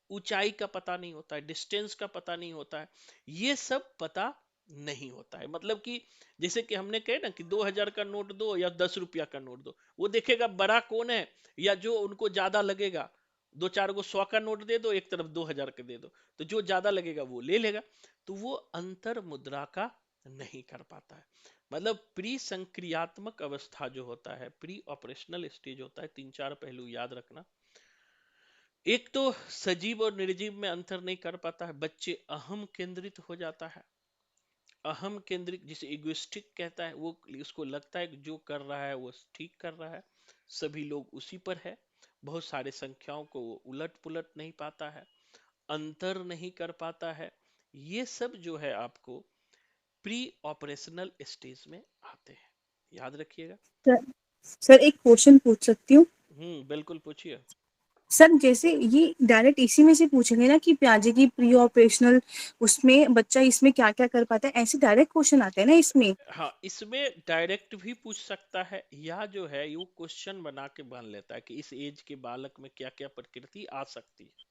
ऊंचाई का पता नहीं होता है, डिस्टेंस का पता नहीं होता है, ये सब पता नहीं होता है। मतलब कि जैसे कि हमने कहे ना कि 2000 का नोट दो या 10 रुपया का नोट दो, वो देखेगा बड़ा कौन है, या जो उनको ज्यादा लगेगा, 2-4 को 100 का नोट दे दो, एक तरफ 2000 का दे दो, तो जो ज्यादा लगेगा वो ले लेगा। तो वो अंतर मुद्रा का नहीं कर पाता है। मतलब प्री संक्रियात्मक अवस्था जो होता है, प्री ऑपरेशनल स्टेज होता है, 3-4 पहलू याद रखना। एक तो सजीव और निर्जीव में अंतर नहीं कर पाता है, बच्चे अहम केंद्रित हो जाता है। अहम केंद्रित जिसे इगोइस्टिक कहता है, वो उसको लगता है कि जो कर रहा है वो ठीक कर रहा है, सभी लोग उसी पर है। बहुत सारे संख्याओं को वो उलट पुलट नहीं पाता है, अंतर नहीं कर पाता है। ये सब जो है आपको प्री ऑपरेशनल स्टेज में आते हैं, याद रखिएगा। सर सर, एक क्वेश्चन पूछ सकती हूँ? बिल्कुल पूछिए। सर जैसे ये डायरेक्ट इसी में से पूछेंगे ना कि प्याजे की प्री ऑपरेशनल, उसमें बच्चा इसमें क्या क्या कर पाता है, ऐसे डायरेक्ट क्वेश्चन आते हैं ना इसमें? हाँ, इसमें डायरेक्ट भी पूछ सकता है, या जो है वो क्वेश्चन बना के बन लेता है कि इस एज के बालक में क्या क्या प्रकृति आ सकती है,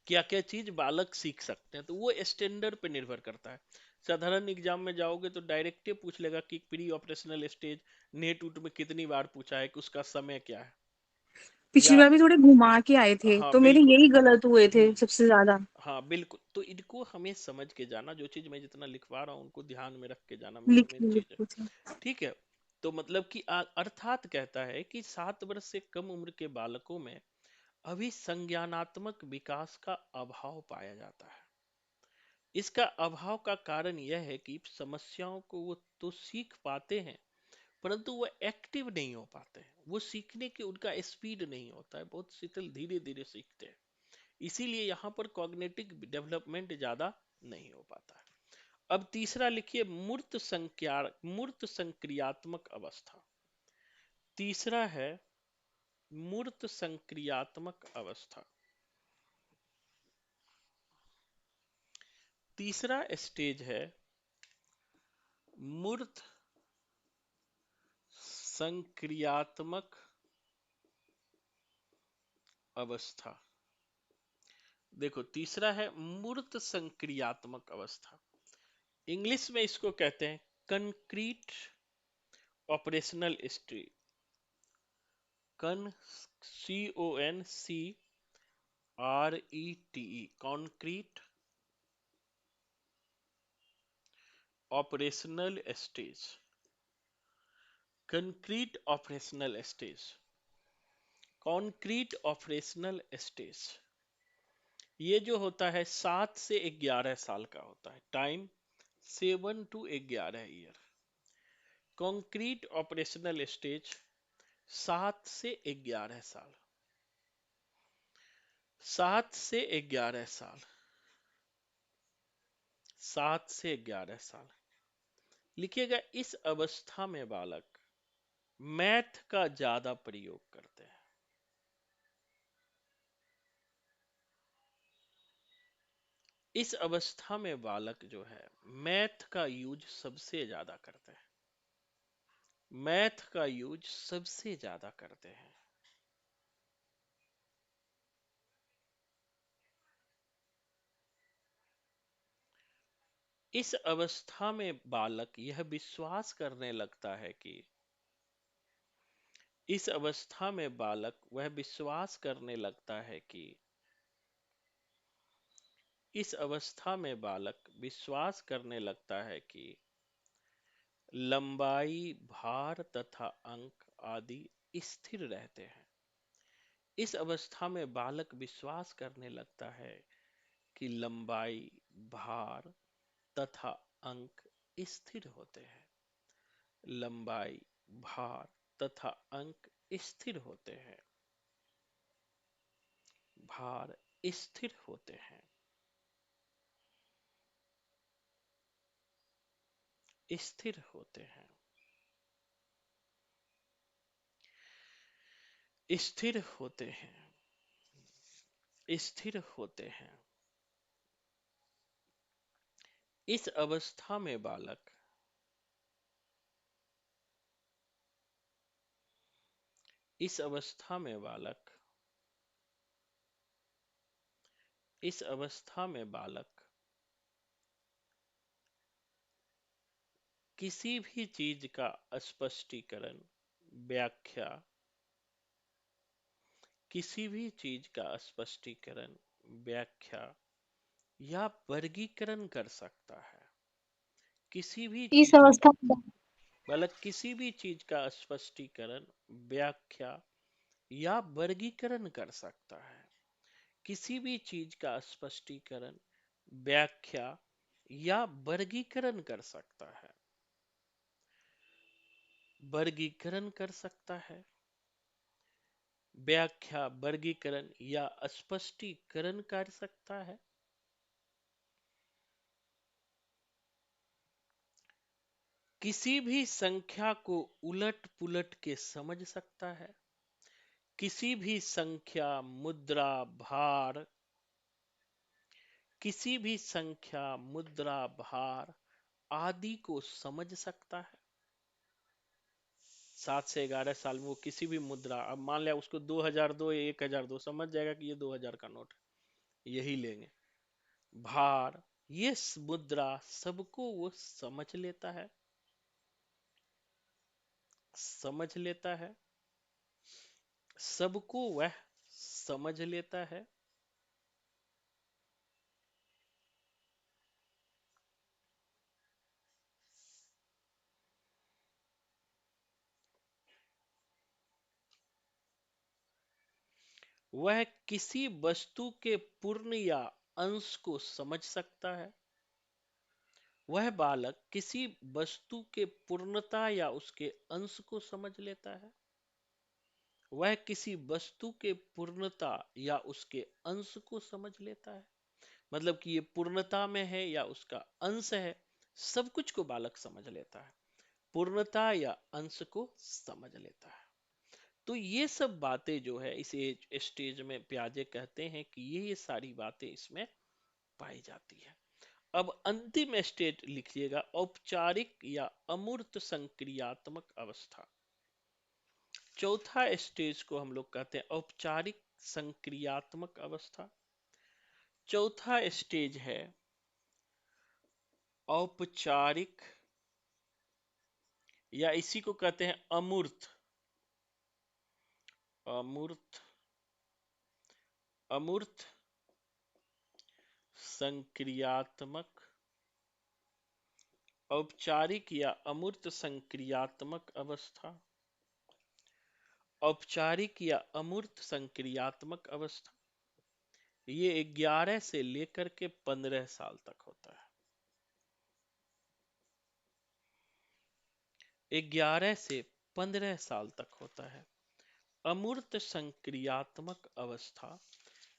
क्या क्या चीज बालक सीख सकते हैं। तो वो स्टैंडर्ड पे निर्भर करता है। साधारण एग्जाम में जाओगे तो डायरेक्ट ही पूछ लेगा कि प्री ऑपरेशनल स्टेज नेट उट में कितनी बार पूछा है, कि उसका समय क्या है। पिछली या बार भी थोड़े घुमा के आए थे हाँ तो मेरे बिल्कुल। यही गलत हुए थे हम्म सबसे ज्यादा। हाँ बिल्कुल, तो इनको हमें समझ के जाना, जो चीज मैं जितना लिखवा रहा हूँ उनको ध्यान में रख के जाना, मेन लिख मेन लिख चीज है। पूछा। ठीक है। तो मतलब कि अर्थात कहता है कि 7 वर्ष से कम उम्र के बालकों में अभी संज्ञानात्मक विकास का अभाव पाया जाता है। इसका अभाव का कारण यह है कि समस्याओं को वो तो सीख पाते हैं, परंतु वो एक्टिव नहीं हो पाते हैं, वो सीखने की उनका स्पीड नहीं होता है, बहुत शिथिल धीरे धीरे सीखते हैं। इसीलिए यहाँ पर कॉग्निटिव डेवलपमेंट ज्यादा नहीं हो पाता है। अब तीसरा लिखिए, मूर्त संक्रियात्मक अवस्था। तीसरा है मूर्त संक्रियात्मक अवस्था। तीसरा स्टेज है मूर्त संक्रियात्मक अवस्था। देखो तीसरा है मूर्त संक्रियात्मक अवस्था। इंग्लिश में इसको कहते हैं concrete operational stage. CONCRETE concrete operational stage. Concrete operational stage, concrete operational stage, ये जो होता है 7 से 11 साल का होता है। Time 7 to 11 year. Concrete operational stage 7 से 11 साल। 7 से 11 साल। 7 से 11 साल। लिखिएगा इस अवस्था में बालक मैथ का ज्यादा प्रयोग करते हैं। इस अवस्था में बालक जो है मैथ का यूज सबसे ज्यादा करते हैं। मैथ का यूज सबसे ज्यादा करते हैं। इस अवस्था में बालक यह विश्वास करने लगता है कि इस अवस्था में बालक वह विश्वास करने लगता है कि इस अवस्था में बालक विश्वास करने लगता है कि लंबाई, भार तथा अंक आदि स्थिर रहते हैं। इस अवस्था में बालक विश्वास करने लगता है कि लंबाई, भार तथा अंक स्थिर होते हैं। लंबाई, भार तथा अंक स्थिर होते हैं। भार स्थिर होते हैं। स्थिर होते हैं। स्थिर होते हैं। स्थिर होते हैं। इस अवस्था में बालक इस अवस्था में बालक इस अवस्था में बालक किसी भी चीज का स्पष्टीकरण, व्याख्या, किसी भी चीज का स्पष्टीकरण, व्याख्या या वर्गीकरण कर सकता है। किसी भी इस चीज अवस्था में बालक किसी भी चीज का स्पष्टीकरण, व्याख्या या वर्गीकरण कर सकता है। किसी भी चीज का स्पष्टीकरण, व्याख्या या वर्गीकरण कर सकता है। वर्गीकरण कर सकता है। व्याख्या, वर्गीकरण या स्पष्टीकरण कर सकता है। किसी भी संख्या को उलट पुलट के समझ सकता है। किसी भी संख्या, मुद्रा, भार, किसी भी संख्या, मुद्रा, भार आदि को समझ सकता है। 7 से 11 साल में वो किसी भी मुद्रा, अब मान लिया उसको 2002 या 1002, समझ जाएगा कि ये 2000 का नोट है, यही लेंगे। भार, ये मुद्रा सबको वो समझ लेता है। समझ लेता है। सबको वह समझ लेता है। वह किसी वस्तु के पूर्ण या अंश को समझ सकता है। वह बालक किसी वस्तु के पूर्णता या उसके अंश को समझ लेता है। वह किसी वस्तु के पूर्णता या उसके अंश को समझ लेता है। मतलब कि ये पूर्णता में है या उसका अंश है, सब कुछ को बालक समझ लेता है। पूर्णता या अंश को समझ लेता है। तो ये सब बातें जो है इस एज स्टेज में पियाजे कहते हैं कि ये सारी बातें इसमें पाई जाती है। अब अंतिम स्टेज लिखिएगा, औपचारिक या अमूर्त संक्रियात्मक अवस्था। चौथा स्टेज को हम लोग कहते हैं औपचारिक संक्रियात्मक अवस्था। चौथा स्टेज है औपचारिक, या इसी को कहते हैं अमूर्त अमूर्त अमूर्त संक्रियात्मक। औपचारिक या अमूर्त संक्रियात्मक अवस्था। औपचारिक या अमूर्त संक्रियात्मक अवस्था ये 11 से लेकर के 15 साल तक होता है। 11 से 15 साल तक होता है। अमूर्त संक्रियात्मक अवस्था,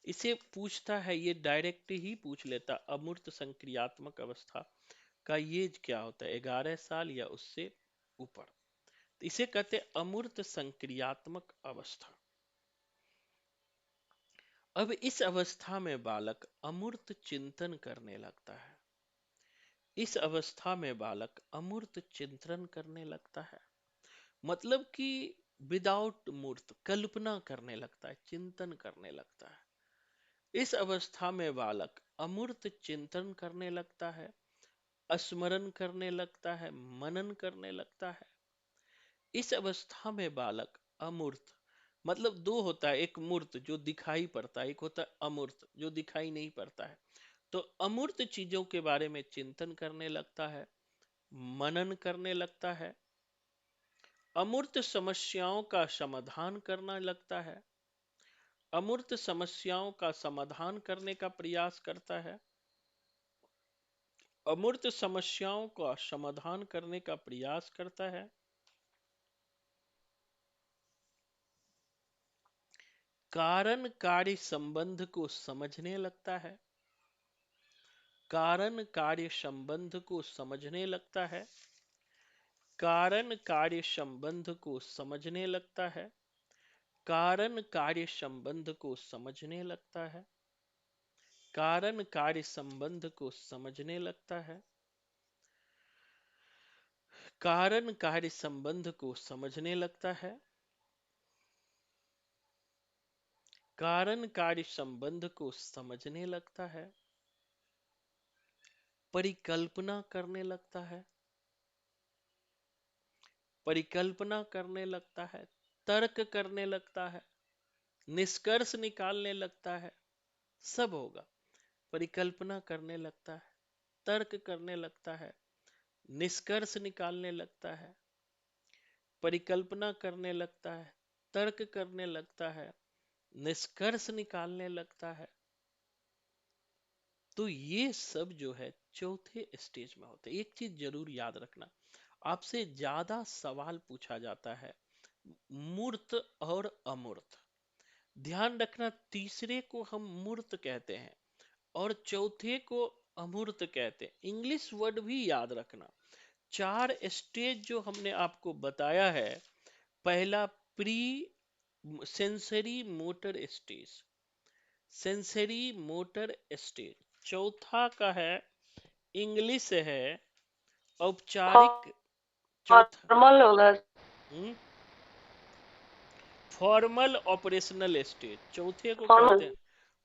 इसे पूछता है, ये डायरेक्ट ही पूछ लेता, अमूर्त संक्रियात्मक अवस्था का एज क्या होता है, 11 साल या उससे ऊपर। तो इसे कहते हैं अमूर्त संक्रियात्मक अवस्था। अब इस अवस्था में बालक अमूर्त चिंतन करने लगता है। इस अवस्था में बालक अमूर्त चिंतन करने लगता है, मतलब कि विदाउट मूर्त, कल्पना करने लगता है, चिंतन करने लगता है। इस अवस्था में बालक अमूर्त चिंतन करने लगता है, स्मरण करने लगता है, मनन करने लगता है। इस अवस्था में बालक अमूर्त, मतलब दो होता है, एक मूर्त जो दिखाई पड़ता है, एक होता है अमूर्त जो दिखाई नहीं पड़ता है। तो अमूर्त चीजों के बारे में चिंतन करने लगता है, मनन करने लगता है, अमूर्त समस्याओं का समाधान करना लगता है, अमूर्त समस्याओं का समाधान करने का प्रयास करता है, अमूर्त समस्याओं का समाधान करने का प्रयास करता है, कारण कार्य संबंध को समझने लगता है, कारण कार्य संबंध को समझने लगता है, कारण कार्य संबंध को समझने लगता है, कारण कार्य संबंध को समझने लगता है, कारण कार्य संबंध को समझने लगता है, कारण कार्य संबंध को समझने लगता है, कारण कार्य संबंध को समझने लगता है, परिकल्पना करने लगता है, परिकल्पना करने लगता है, तर्क करने लगता है, निष्कर्ष निकालने लगता है, सब होगा। परिकल्पना करने लगता है, तर्क करने लगता है, निष्कर्ष निकालने लगता है, परिकल्पना करने लगता है, तर्क करने लगता है, निष्कर्ष निकालने लगता है। तो ये सब जो है चौथे स्टेज में होते हैं। एक चीज जरूर याद रखना, आपसे ज्यादा सवाल पूछा जाता है मूर्त और अमूर्त। ध्यान रखना, तीसरे को हम मूर्त कहते हैं और चौथे को अमूर्त कहते हैं। इंग्लिश वर्ड भी याद रखना। 4 स्टेज जो हमने आपको बताया है, पहला pre sensory motor stage, sensory motor stage. चौथा का है, इंग्लिश है औपचारिक। चौथा फॉर्मल होगा। फॉर्मल ऑपरेशनल स्टेज, चौथे को फॉर्मल। कहते हैं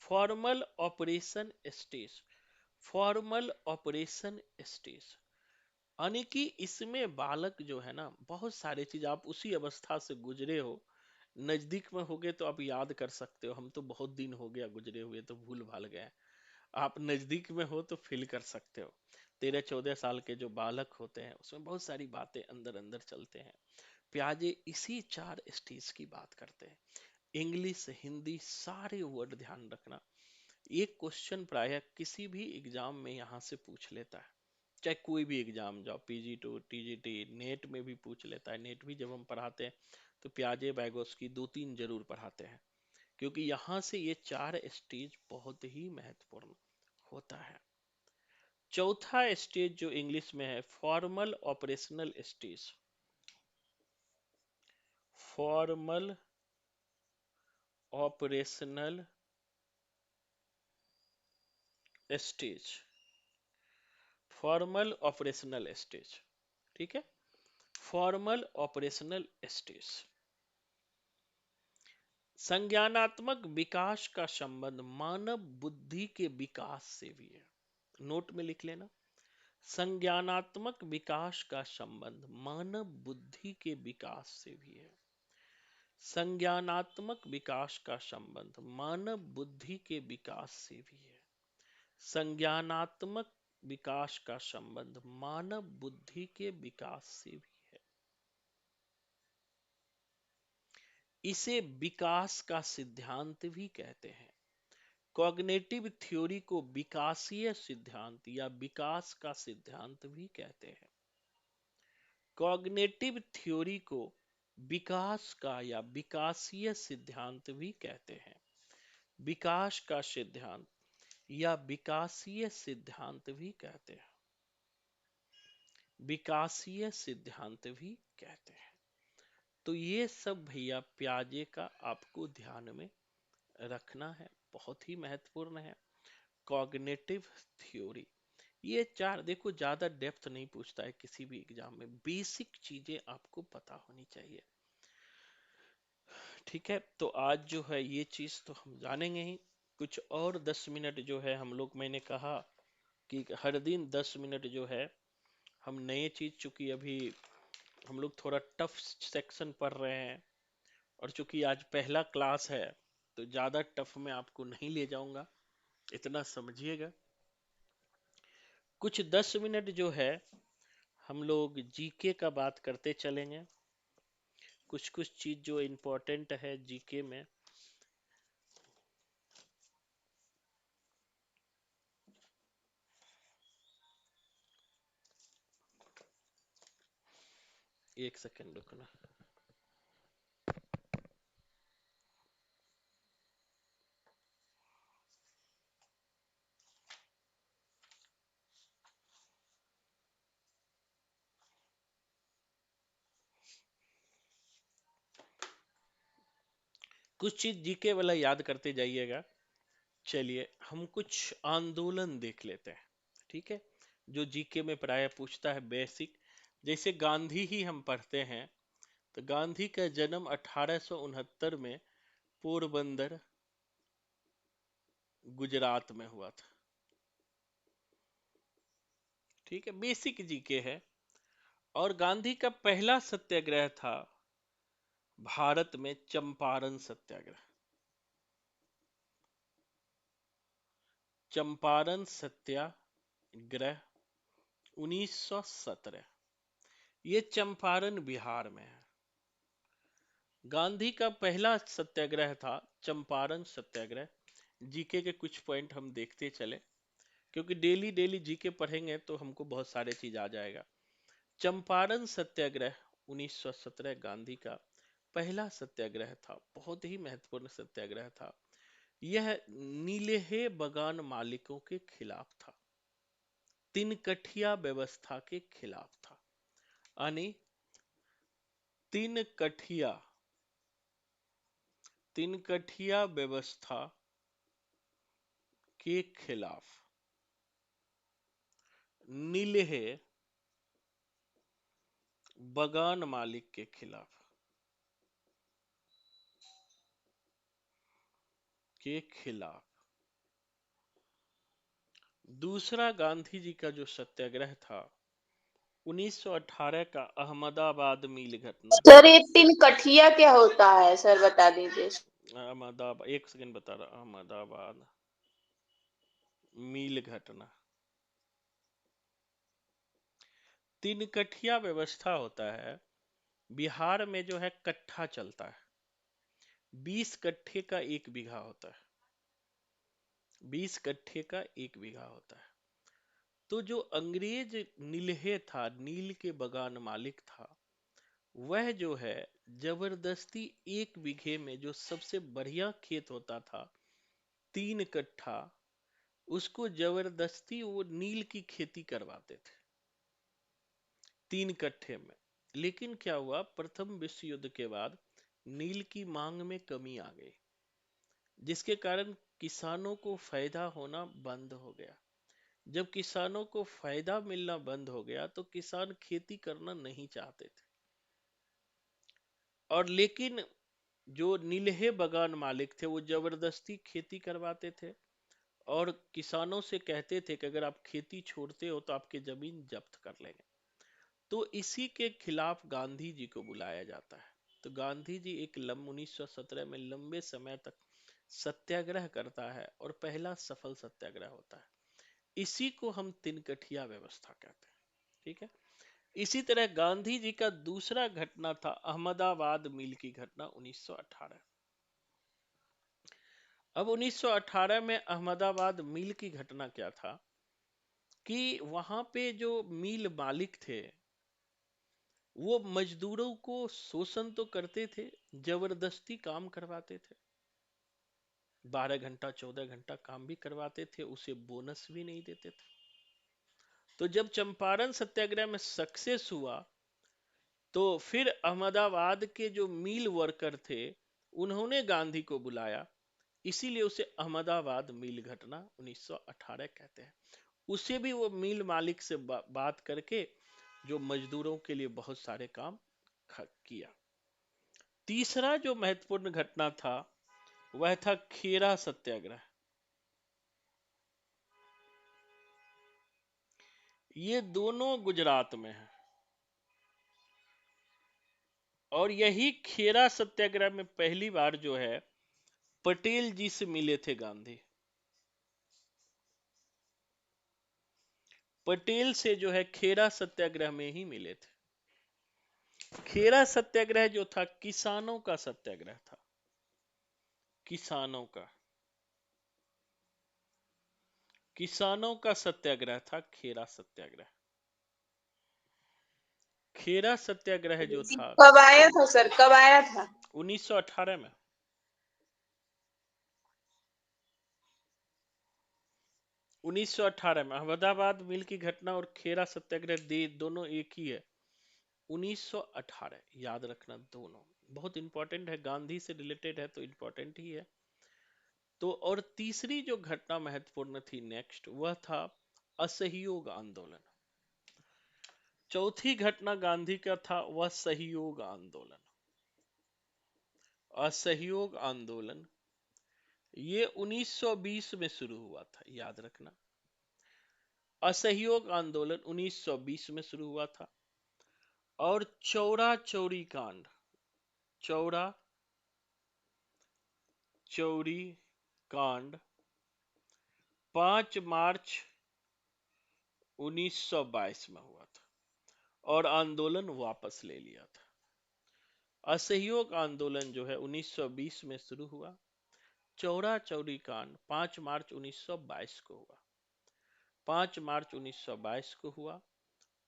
formal operation stage. Formal operation stage यानी कि इसमें बालक जो है ना, बहुत सारे चीज, आप उसी अवस्था से गुजरे हो, नजदीक में होगे तो आप याद कर सकते हो। हम तो बहुत दिन हो गया गुजरे हुए, तो भूल भाल गए। आप नजदीक में हो तो फील कर सकते हो। 13-14 साल के जो बालक होते हैं उसमें बहुत सारी बातें अंदर अंदर चलते हैं। प्याजे इसी 4 स्टेज की बात करते हैं। इंग्लिश, हिंदी, सारे वर्ड ध्यान रखना। एक क्वेश्चन प्रायः किसी भी एग्जाम में यहाँ से पूछ लेता है, चाहे कोई भी एग्जाम जाओ, PG2, TGT, नेट में भी पूछ लेता है। नेट भी जब हम पढ़ाते हैं तो प्याजे बैगोस्की 2-3 जरूर पढ़ाते हैं, क्योंकि यहाँ से ये 4 स्टेज बहुत ही महत्वपूर्ण होता है। चौथा स्टेज जो इंग्लिश में है, formal operational stage. Formal operational stage, formal operational stage, ठीक है। फॉर्मल ऑपरेशनल स्टेज संज्ञानात्मक विकास का संबंध मानव बुद्धि के विकास से भी है। नोट में लिख लेना, संज्ञानात्मक विकास का संबंध मानव बुद्धि के विकास से भी है। संज्ञानात्मक विकास का संबंध मानव बुद्धि के विकास से भी है। संज्ञानात्मक विकास का संबंध मानव बुद्धि के विकास से भी है। इसे विकास का सिद्धांत भी कहते हैं। कॉग्निटिव थ्योरी को विकासीय सिद्धांत या विकास का सिद्धांत भी कहते हैं। कॉग्निटिव थ्योरी को विकास का या विकासीय सिद्धांत भी कहते हैं। विकास का सिद्धांत या विकासीय सिद्धांत भी कहते हैं। विकासीय सिद्धांत भी कहते हैं। तो ये सब भैया प्याजे का आपको ध्यान में रखना है, बहुत ही महत्वपूर्ण है। कॉग्निटिव थ्योरी, ये चार, देखो ज्यादा डेप्थ नहीं पूछता है किसी भी एग्जाम में, बेसिक चीजें आपको पता होनी चाहिए। ठीक है, तो आज जो है ये चीज तो हम जानेंगे ही। कुछ और 10 मिनट जो है हम लोग, मैंने कहा कि हर दिन 10 मिनट जो है हम नए चीज, चूंकि अभी हम लोग थोड़ा टफ सेक्शन पढ़ रहे हैं और चूंकि आज पहला क्लास है तो ज्यादा टफ में आपको नहीं ले जाऊंगा, इतना समझिएगा। कुछ 10 मिनट जो है हम लोग जीके का बात करते चलेंगे। कुछ कुछ चीज जो इम्पोर्टेंट है जीके में। एक सेकंड रुकना। कुछ चीज जीके वाला याद करते जाइएगा। चलिए हम कुछ आंदोलन देख लेते हैं, ठीक है, जो जीके में प्राय पूछता है बेसिक। जैसे गांधी ही हम पढ़ते हैं, तो गांधी का जन्म 1869 में पोरबंदर गुजरात में हुआ था। ठीक है, बेसिक जीके है। और गांधी का पहला सत्याग्रह था भारत में चंपारण सत्याग्रह। चंपारण सत्याग्रह 1917, ये चंपारण बिहार में है। गांधी का पहला सत्याग्रह था चंपारण सत्याग्रह। जीके के कुछ पॉइंट हम देखते चले, क्योंकि डेली डेली जीके पढ़ेंगे तो हमको बहुत सारे चीज आ जाएगा। चंपारण सत्याग्रह 1917 गांधी का पहला सत्याग्रह था, बहुत ही महत्वपूर्ण सत्याग्रह था। यह नीलेहे बगान मालिकों के खिलाफ था, तिनकठिया व्यवस्था के खिलाफ था। यानी तिनकठिया व्यवस्था के खिलाफ, नीलेहे बगान मालिक के खिलाफ दूसरा गांधी जी का जो सत्याग्रह था 1918 का अहमदाबाद मिल घटना। सर ये तिनकठिया क्या होता है सर, बता दीजिए। अहमदाबाद, एक सेकंड बता रहा, अहमदाबाद मिल घटना। तिनकठिया व्यवस्था होता है, बिहार में जो है कट्ठा चलता है, 20 कट्ठे का 1 बीघा होता है, 20 कट्ठे का 1 बीघा होता है। तो जो अंग्रेज नीलहे था, नील के बगान मालिक था, वह जो है जबरदस्ती 1 बीघे में जो सबसे बढ़िया खेत होता था 3 कट्ठा, उसको जबरदस्ती वो नील की खेती करवाते थे 3 कट्ठे में। लेकिन क्या हुआ, प्रथम विश्व युद्ध के बाद नील की मांग में कमी आ गई, जिसके कारण किसानों को फायदा होना बंद हो गया। जब किसानों को फायदा मिलना बंद हो गया तो किसान खेती करना नहीं चाहते थे। और लेकिन जो नीलहे बगान मालिक थे वो जबरदस्ती खेती करवाते थे और किसानों से कहते थे कि अगर आप खेती छोड़ते हो तो आपकी जमीन जब्त कर लेंगे। तो इसी के खिलाफ गांधी जी को बुलाया जाता है। तो गांधी जी 1917 में लंबे समय तक सत्याग्रह करता है और पहला सफल सत्याग्रह होता है। इसी को हम तिनकठिया व्यवस्था कहते हैं। ठीक है। इसी तरह गांधी जी का दूसरा घटना था अहमदाबाद मिल की घटना 1918। अब 1918 में अहमदाबाद मिल की घटना क्या था कि वहां पे जो मिल मालिक थे वो मजदूरों को शोषण तो करते थे, जबरदस्ती काम करवाते थे। 12 घंटा 14 घंटा काम भी करवाते थे, उसे बोनस भी नहीं देते थे। तो जब चंपारण सत्याग्रह में सक्सेस हुआ तो फिर अहमदाबाद के जो मिल वर्कर थे उन्होंने गांधी को बुलाया, इसीलिए उसे अहमदाबाद मिल घटना 1918 कहते हैं। उसे भी वो मिल मालिक से बात करके जो मजदूरों के लिए बहुत सारे काम किया। तीसरा जो महत्वपूर्ण घटना था वह था खेरा सत्याग्रह। ये दोनों गुजरात में है और यही खेरा सत्याग्रह में पहली बार जो है पटेल जी से मिले थे गांधी। पटेल से जो है खेरा सत्याग्रह में ही मिले थे। खेरा सत्याग्रह जो था किसानों का सत्याग्रह था, किसानों का सत्याग्रह था खेरा सत्याग्रह। खेरा सत्याग्रह जो था कब आया था सर, कब आया था? 1918 में। 1918 में अहमदाबाद मिल की घटना और खेरा सत्याग्रह दोनों एक ही है। 1918 याद रखना, दोनों बहुत इंपॉर्टेंट है, गांधी से रिलेटेड है तो इंपॉर्टेंट ही है। तो और तीसरी जो घटना महत्वपूर्ण थी नेक्स्ट वह था असहयोग आंदोलन। चौथी घटना गांधी का था वह सहयोग आंदोलन। असहयोग आंदोलन ये 1920 में शुरू हुआ था, याद रखना। असहयोग आंदोलन 1920 में शुरू हुआ था और चौरा चौरी कांड, चौरा चौरी कांड 5 मार्च 1922 में हुआ था और आंदोलन वापस ले लिया था। असहयोग आंदोलन जो है 1920 में शुरू हुआ, चौरा चौरी कांड 5 मार्च 1922 को हुआ, 5 मार्च 1922 को हुआ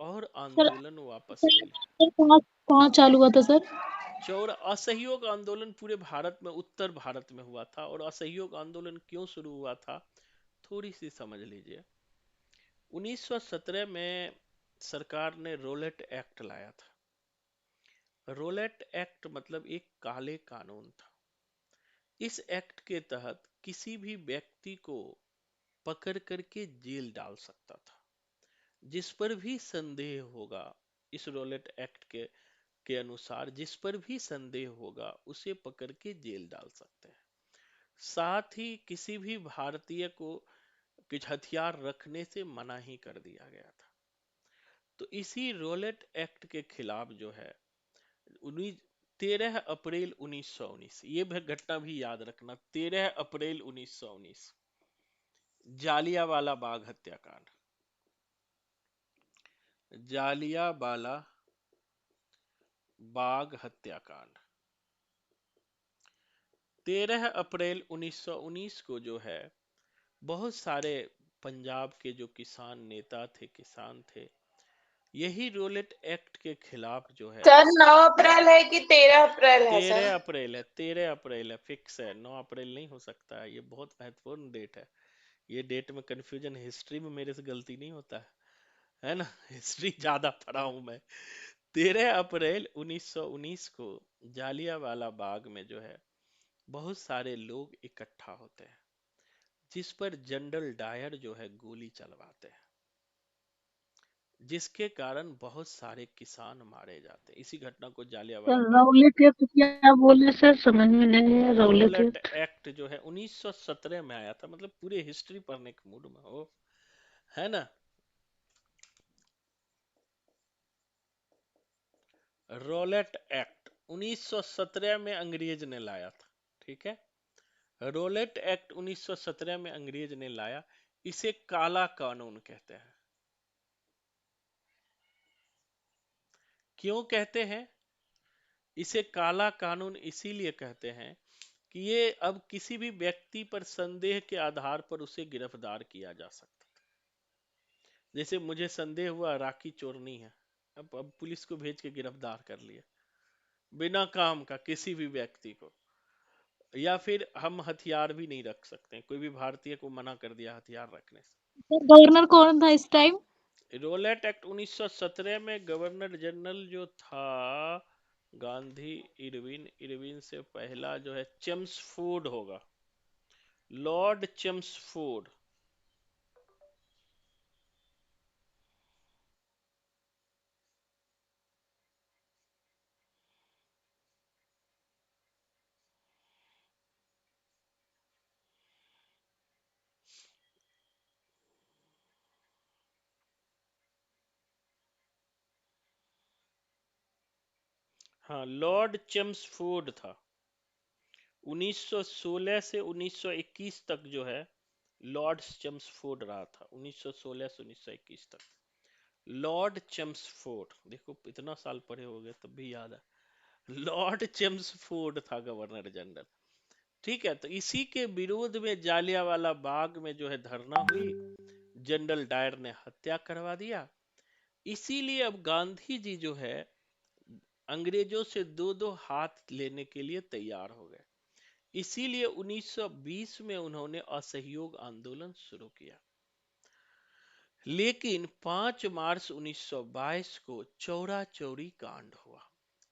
और सर आंदोलन वापस ले लिया। कहाँ कहाँ चालू हुआ था सर? चौरा असहयोग आंदोलन पूरे भारत में, उत्तर भारत में हुआ था। और असहयोग आंदोलन क्यों शुरू हुआ था थोड़ी सी समझ लीजिए। 1917 में सरकार ने रोलेट एक्ट लाया था। रोलेट एक्ट मतलब एक काले कानून था। इस एक्ट के तहत किसी भी व्यक्ति को पकड़ करके जेल डाल सकता था, जिस पर भी संदेह होगा। इस रोलेट एक्ट के अनुसार जिस पर भी संदेह होगा उसे पकड़ के जेल डाल सकते हैं। साथ ही किसी भी भारतीय को कुछ हथियार रखने से मना ही कर दिया गया था। तो इसी रोलेट एक्ट के खिलाफ जो है 13 अप्रैल 1919, ये घटना भी याद रखना, 13 अप्रैल 1919 जालियावाला बाग हत्याकांड, जालियावाला बाग हत्याकांड 13 अप्रैल 1919 को जो है बहुत सारे पंजाब के जो किसान नेता थे, किसान थे, यही रोलेट एक्ट के खिलाफ जो है सर 9 अप्रैल है कि 13 अप्रैल है 13 सर? अप्रैल है, 13 अप्रैल है, फिक्स है। 9 अप्रैल नहीं हो सकता है, ये बहुत महत्वपूर्ण डेट है। ये डेट में कंफ्यूजन, हिस्ट्री में मेरे से गलती नहीं होता है ना, हिस्ट्री ज्यादा पढ़ा हूं मैं। 13 अप्रैल 1919 को जालियांवाला बाग में जो है बहुत सारे लोग इकट्ठा होते हैं, जिस पर जनरल डायर जो है गोली चलवाते हैं। जिसके कारण बहुत सारे किसान मारे जाते हैं। इसी घटना को sir Jallianwala Bagh. Rowlatt act क्या बोले सर, समझ में नहीं है रौलट रॉलेट एक्ट। एक्ट जो है 1917 में आया था, मतलब पूरे हिस्ट्री पढ़ने के मूड में हो, है ना। रॉलेट एक्ट 1917 में अंग्रेज ने लाया था, ठीक है। रॉलेट एक्ट 1917 में अंग्रेज ने लाया। इसे काला कानून कहते हैं। क्यों कहते हैं इसे काला कानून? इसीलिए कहते हैं कि ये अब किसी भी व्यक्ति पर संदेह के आधार पर उसे गिरफ्तार किया जा सकता था। जैसे मुझे संदेह हुआ राखी चोरनी है, अब पुलिस को भेज के गिरफ्तार कर लिया बिना काम का किसी भी व्यक्ति को। या फिर हम हथियार भी नहीं रख सकते, कोई भी भारतीय को मना कर दिया हथियार रखने सर गवर्नर कौन था इस टाइम? से। रोलेट एक्ट 1917 में गवर्नर जनरल जो था गांधी इरविन, इरविन से पहला जो है चेम्सफोर्ड होगा, लॉर्ड चेम्सफोर्ड। हाँ, लॉर्ड चेम्सफोर्ड था। 1916 से 1921 तक जो है लॉर्ड चेम्सफोर्ड रहा था। 1916 से 1921 तक लॉर्ड चेम्सफोर्ड। देखो इतना साल पढ़े हो गए तब भी याद है। लॉर्ड चेम्सफोर्ड था गवर्नर जनरल, ठीक है। तो इसी के विरोध में जालियांवाला बाग में जो है धरना हुई, जनरल डायर ने हत्या करवा दिया। इसीलिए अब गांधी जी जो है अंग्रेजों से दो दो हाथ लेने के लिए तैयार हो गए। इसीलिए 1920 में उन्होंने असहयोग आंदोलन शुरू किया। लेकिन 5 मार्च 1922 को चौरा चौरी कांड हुआ।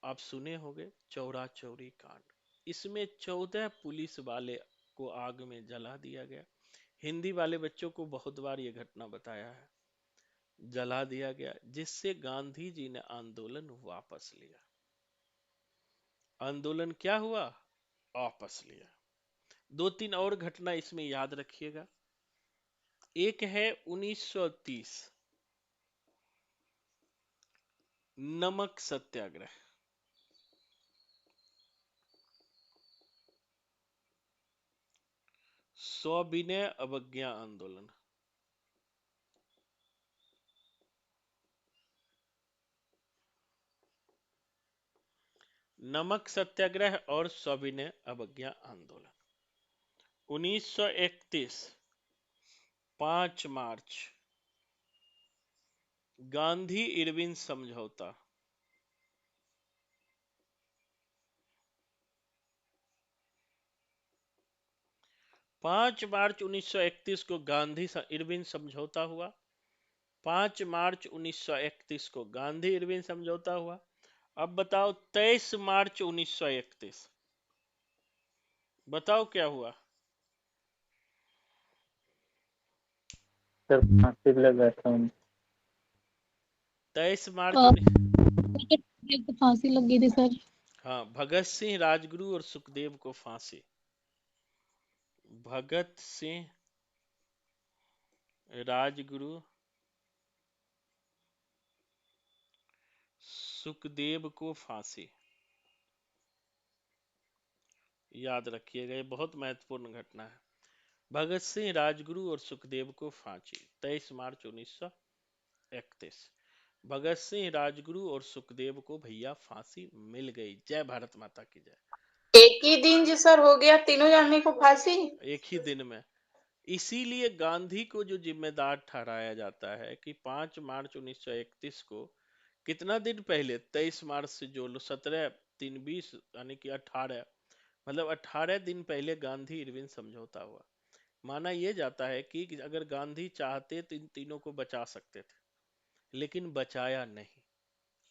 आप सुने होंगे चौरा चौरी कांड। इसमें 14 पुलिस वाले को आग में जला दिया गया। हिंदी वाले बच्चों को बहुत बार यह घटना बताया है। जला दिया गया, जिससे गांधी जी ने आंदोलन वापस लिया। आंदोलन क्या हुआ? वापस लिया। दो तीन और घटना इसमें याद रखिएगा। एक है 1930 नमक सत्याग्रह। सविनय अवज्ञा आंदोलन। नमक सत्याग्रह और सविनय अवज्ञा आंदोलन। 1931 5 मार्च गांधी इरविन समझौता। 5 मार्च 1931 को गांधी इरविन समझौता हुआ। 5 मार्च 1931 को गांधी इरविन समझौता हुआ। अब बताओ 23 मार्च 1931 बताओ क्या हुआ? सर फांसी लगा था उनको। 23 मार्च और तो फांसी लग गई थी सर। हाँ, भगत सिंह राजगुरु और सुखदेव को फांसी। भगत सिंह राजगुरु सुखदेव को फांसी। याद रखिएगा, ये बहुत महत्वपूर्ण घटना है। भगत सिंह राजगुरु और सुखदेव को फांसी 23 मार्च 1931। भगत सिंह राजगुरु और सुखदेव को भैया फांसी मिल गई। जय भारत माता की जय। एक ही दिन जी सर हो गया तीनों जाने को फांसी। एक ही दिन में। इसीलिए गांधी को जो जिम्मेदार ठहराया जाता है कि 5 मार्च 1931 को, कितना दिन पहले, 23 मार्च से जो 17 3 20 यानी कि 18, मतलब 18 दिन पहले गांधी इरविन समझौता हुआ। माना यह जाता है कि अगर गांधी चाहते तो इन तीनों को बचा सकते थे, लेकिन बचाया नहीं।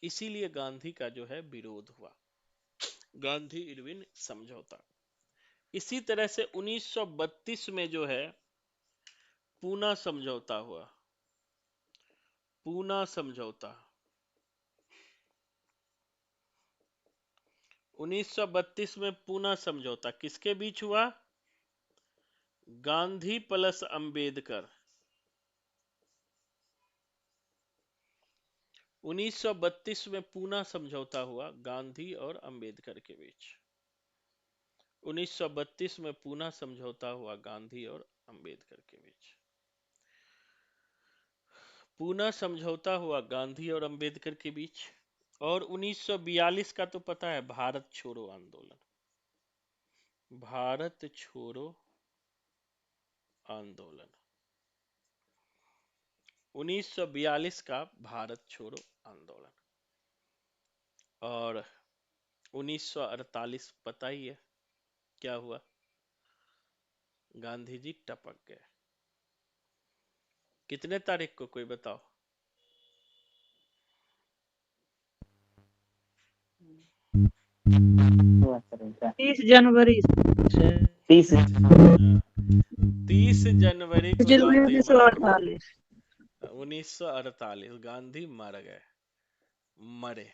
इसीलिए गांधी का जो है विरोध हुआ, गांधी इरविन समझौता। इसी तरह से 1932 में जो है पूना समझौता हुआ। पूना समझौता 1932 में पूना समझौता किसके बीच हुआ? गांधी प्लस अंबेडकर। 1932 में पूना समझौता हुआ गांधी और अंबेडकर के बीच। 1932 में पूना समझौता हुआ गांधी और अंबेडकर के बीच। पूना समझौता हुआ गांधी और अंबेडकर के बीच। और 1942 का तो पता है, भारत छोड़ो आंदोलन। भारत छोड़ो आंदोलन 1942 का भारत छोड़ो आंदोलन। और 1948 पता ही है क्या हुआ, गांधी जी टपक गए। कितने तारीख को कोई बताओ? 30 जनवरी से 30 जनवरी को गांधी मर गए। 1948 गांधी मर गए, मरे।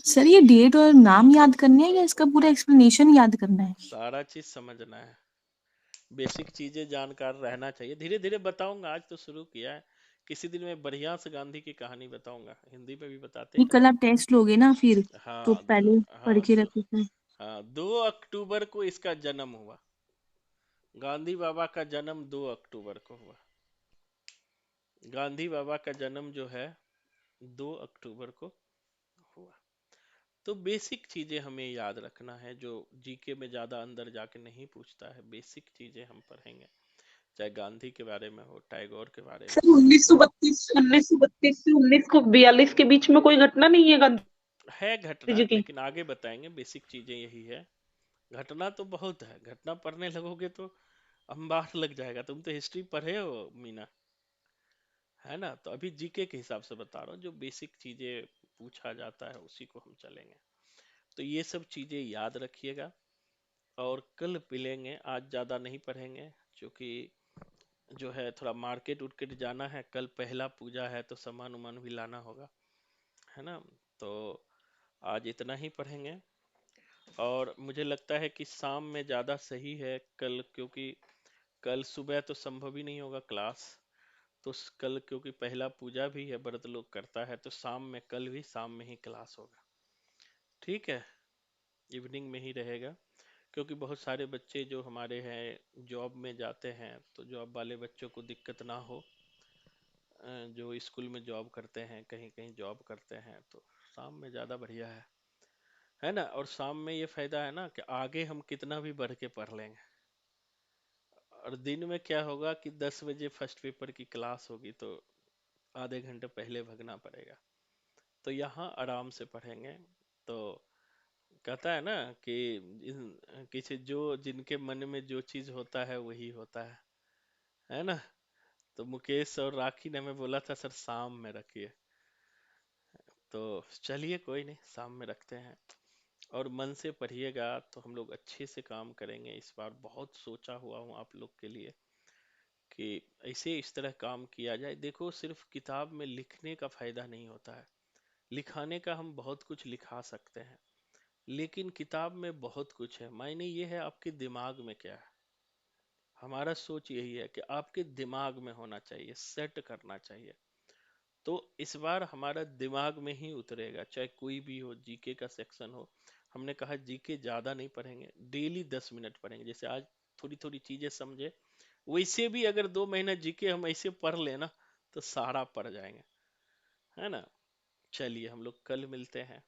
सर ये डेट और नाम याद करने हैं या इसका पूरा एक्सप्लेनेशन याद करना है? सारा चीज समझना है, बेसिक चीजें जानकार रहना चाहिए। धीरे धीरे बताऊंगा, आज तो शुरू किया है। किसी दिन मैं बढ़िया से गांधी की कहानी बताऊंगा, हिंदी में भी बताते ये हैं। कल आप टेस्ट लोगे ना फिर, तो हाँ पहले पढ़ के रखो सर। हाँ 2 अक्टूबर को इसका जन्म हुआ। गांधी बाबा का जन्म 2 अक्टूबर को हुआ। गांधी बाबा का जन्म जो है 2 अक्टूबर को हुआ। तो बेसिक चीजें हमें याद रखना है, जो जीके में ज्यादा अंदर जाके नहीं पूछता है। बेसिक चीजें हम पढ़ेंगे, चाहे गांधी के बारे में हो, टैगोर के बारे में सर हो। 1932 से 1942 के बीच में कोई घटना नहीं है गांधी है घटना, जी की? लेकिन आगे बताएंगे। बेसिक चीजें यही है। घटना तो बहुत है, घटना पढ़ने लगोगे तो अंबार लग जाएगा। तुम तो हिस्ट्री पढ़े हो मीना, है ना? तो अभी जीके के हिसाब से बता रहा हूँ, जो बेसिक चीजें पूछा जाता है उसी को हम चलेंगे। तो ये सब चीजें याद रखिएगा। और कल मिलेंगे, आज ज्यादा नहीं पढ़ेंगे, क्योंकि जो है थोड़ा मार्केट उर्केट जाना है। कल पहला पूजा है तो सामान उमान भी लाना होगा, है ना? तो आज इतना ही पढ़ेंगे। और मुझे लगता है कि शाम में ज्यादा सही है कल, क्योंकि कल सुबह तो संभव ही नहीं होगा क्लास। तो कल क्योंकि पहला पूजा भी है, व्रत लोग करता है, तो शाम में, कल भी शाम में ही क्लास होगा। ठीक है, इवनिंग में ही रहेगा। क्योंकि बहुत सारे बच्चे जो हमारे हैं जॉब में जाते हैं, तो जॉब वाले बच्चों को दिक्कत ना हो। जो स्कूल में जॉब करते हैं, कहीं कहीं जॉब करते हैं, तो शाम में ज़्यादा बढ़िया है ना? और शाम में ये फायदा है ना कि आगे हम कितना भी बढ़ के पढ़ लेंगे। और दिन में क्या होगा कि 10 बजे फर्स्ट पेपर की क्लास होगी, तो आधे घंटे पहले भगना पड़ेगा। तो यहाँ आराम से पढ़ेंगे। तो कहता है ना कि किसी जो जिनके मन में जो चीज होता है वही होता है ना? तो मुकेश और राखी ने हमें बोला था सर शाम में रखिए, तो चलिए कोई नहीं, शाम में रखते हैं। और मन से पढ़िएगा तो हम लोग अच्छे से काम करेंगे। इस बार बहुत सोचा हुआ हूँ आप लोग के लिए कि ऐसे इस तरह काम किया जाए। देखो, सिर्फ किताब में लिखने का फायदा नहीं होता है। लिखाने का हम बहुत कुछ लिखा सकते हैं, लेकिन किताब में बहुत कुछ है। मायने ये है आपके दिमाग में क्या है। हमारा सोच यही है कि आपके दिमाग में होना चाहिए, सेट करना चाहिए। तो इस बार हमारा दिमाग में ही उतरेगा, चाहे कोई भी हो, जीके का सेक्शन हो। हमने कहा जीके ज्यादा नहीं पढ़ेंगे, डेली 10 मिनट पढ़ेंगे। जैसे आज थोड़ी थोड़ी चीजें समझे, वैसे भी अगर 2 महीना जीके हम ऐसे पढ़ लेना तो सारा पढ़ जाएंगे, है ना? चलिए हम लोग कल मिलते हैं।